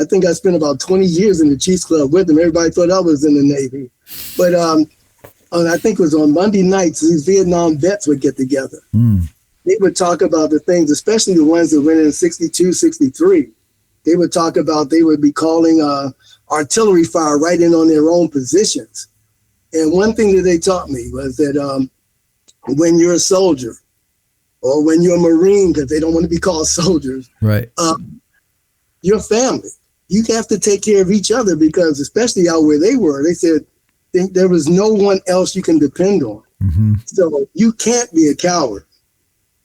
S4: think I spent about 20 years in the Chiefs Club with him. Everybody thought I was in the Navy. But I think it was on Monday nights, these Vietnam vets would get together. They would talk about the things, especially the ones that went in 62, 63. They would talk about, they would be calling artillery fire right in on their own positions. And one thing that they taught me was that when you're a soldier, or when you're a Marine, because they don't want to be called soldiers,
S3: right?
S4: Your family, you have to take care of each other, because especially out where they were, they said there was no one else you can depend on. Mm-hmm. So you can't be a coward.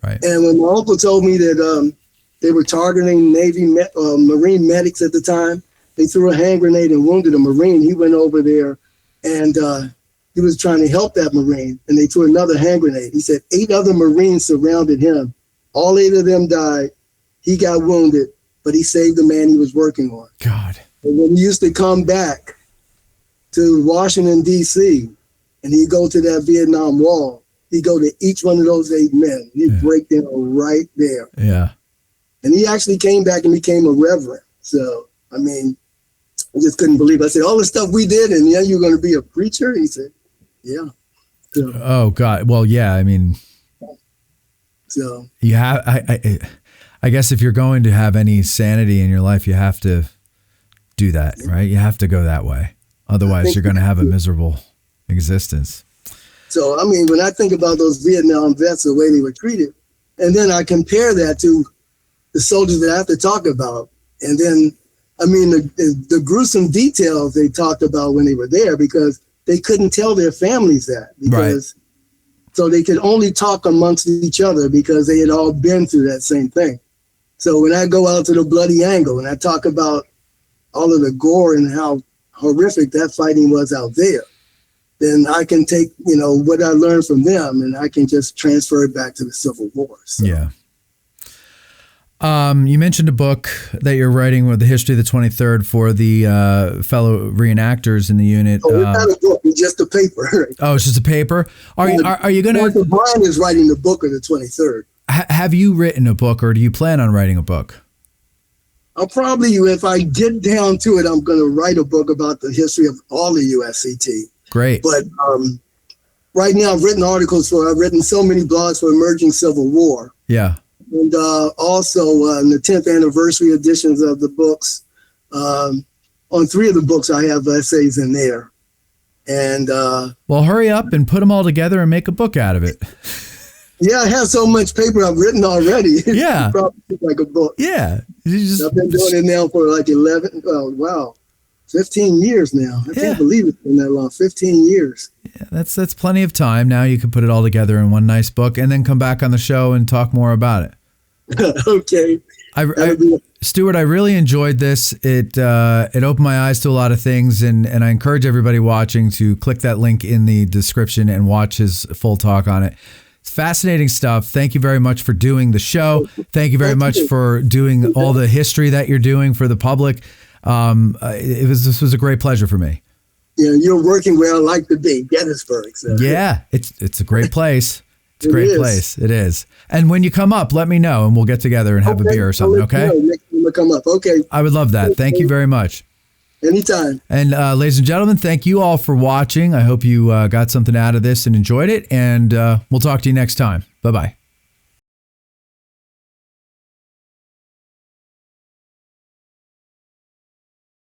S3: Right.
S4: And when my uncle told me that they were targeting Marine medics at the time, they threw a hand grenade and wounded a Marine. He went over there and he was trying to help that Marine, and they threw another hand grenade. He said 8 other Marines surrounded him. All 8 of them died. He got wounded, but he saved the man he was working on.
S3: God.
S4: And when he used to come back to Washington, D.C., and he'd go to that Vietnam Wall, he'd go to each one of those 8 men. He'd break down right there.
S3: Yeah.
S4: And he actually came back and became a reverend. So, I mean, I just couldn't believe it. I said, all the stuff we did, and you're going to be a preacher? He said, yeah. So,
S3: oh, God. Well, yeah, I mean,
S4: so
S3: you have, I guess if you're going to have any sanity in your life, you have to do that, right? You have to go that way. Otherwise, you're going to have a miserable existence.
S4: So, I mean, when I think about those Vietnam vets, the way they were treated, and then I compare that to the soldiers that I have to talk about. And then, I mean, the gruesome details they talked about when they were there, because they couldn't tell their families that, because so they could only talk amongst each other, because they had all been through that same thing. So when I go out to the bloody angle and I talk about all of the gore and how horrific that fighting was out there, then I can take, what I learned from them, and I can just transfer it back to the Civil War. So.
S3: Yeah. You mentioned a book that you're writing with the history of the 23rd for the fellow reenactors in the unit.
S4: Oh, it's not a book; it's just a paper.
S3: Oh, it's just a paper. Are you going to?
S4: Brian is writing the book of the 23rd.
S3: Have you written a book, or do you plan on writing a book?
S4: I'll probably, if I get down to it, I'm going to write a book about the history of all the USCT.
S3: Great.
S4: But right now I've written so many blogs for Emerging Civil War.
S3: Yeah.
S4: And also in the 10th anniversary editions of the books, on 3 of the books I have essays in there. And
S3: well, hurry up and put them all together and make a book out of it.
S4: Yeah, I have so much paper I've written already.
S3: Yeah.
S4: Probably like a book.
S3: Yeah.
S4: I've been doing it now for like 15 years now. I can't believe it's been that long. 15 years.
S3: Yeah, that's plenty of time. Now you can put it all together in one nice book and then come back on the show and talk more about it.
S4: Okay.
S3: Steward, I really enjoyed this. It opened my eyes to a lot of things, and I encourage everybody watching to click that link in the description and watch his full talk on it. It's fascinating stuff. Thank you very much for doing the show. Thank you very much for doing all the history that you're doing for the public. This was a great pleasure for me.
S4: Yeah, you're working where I like to be, Gettysburg. So.
S3: Yeah, it's a great place. It's a great place. It is. And when you come up, let me know and we'll get together and have a beer or something, okay?
S4: Next time I come up. Okay.
S3: I would love that. Thank you very much.
S4: Anytime.
S3: And ladies and gentlemen, thank you all for watching. I hope you got something out of this and enjoyed it. And we'll talk to you next time. Bye-bye.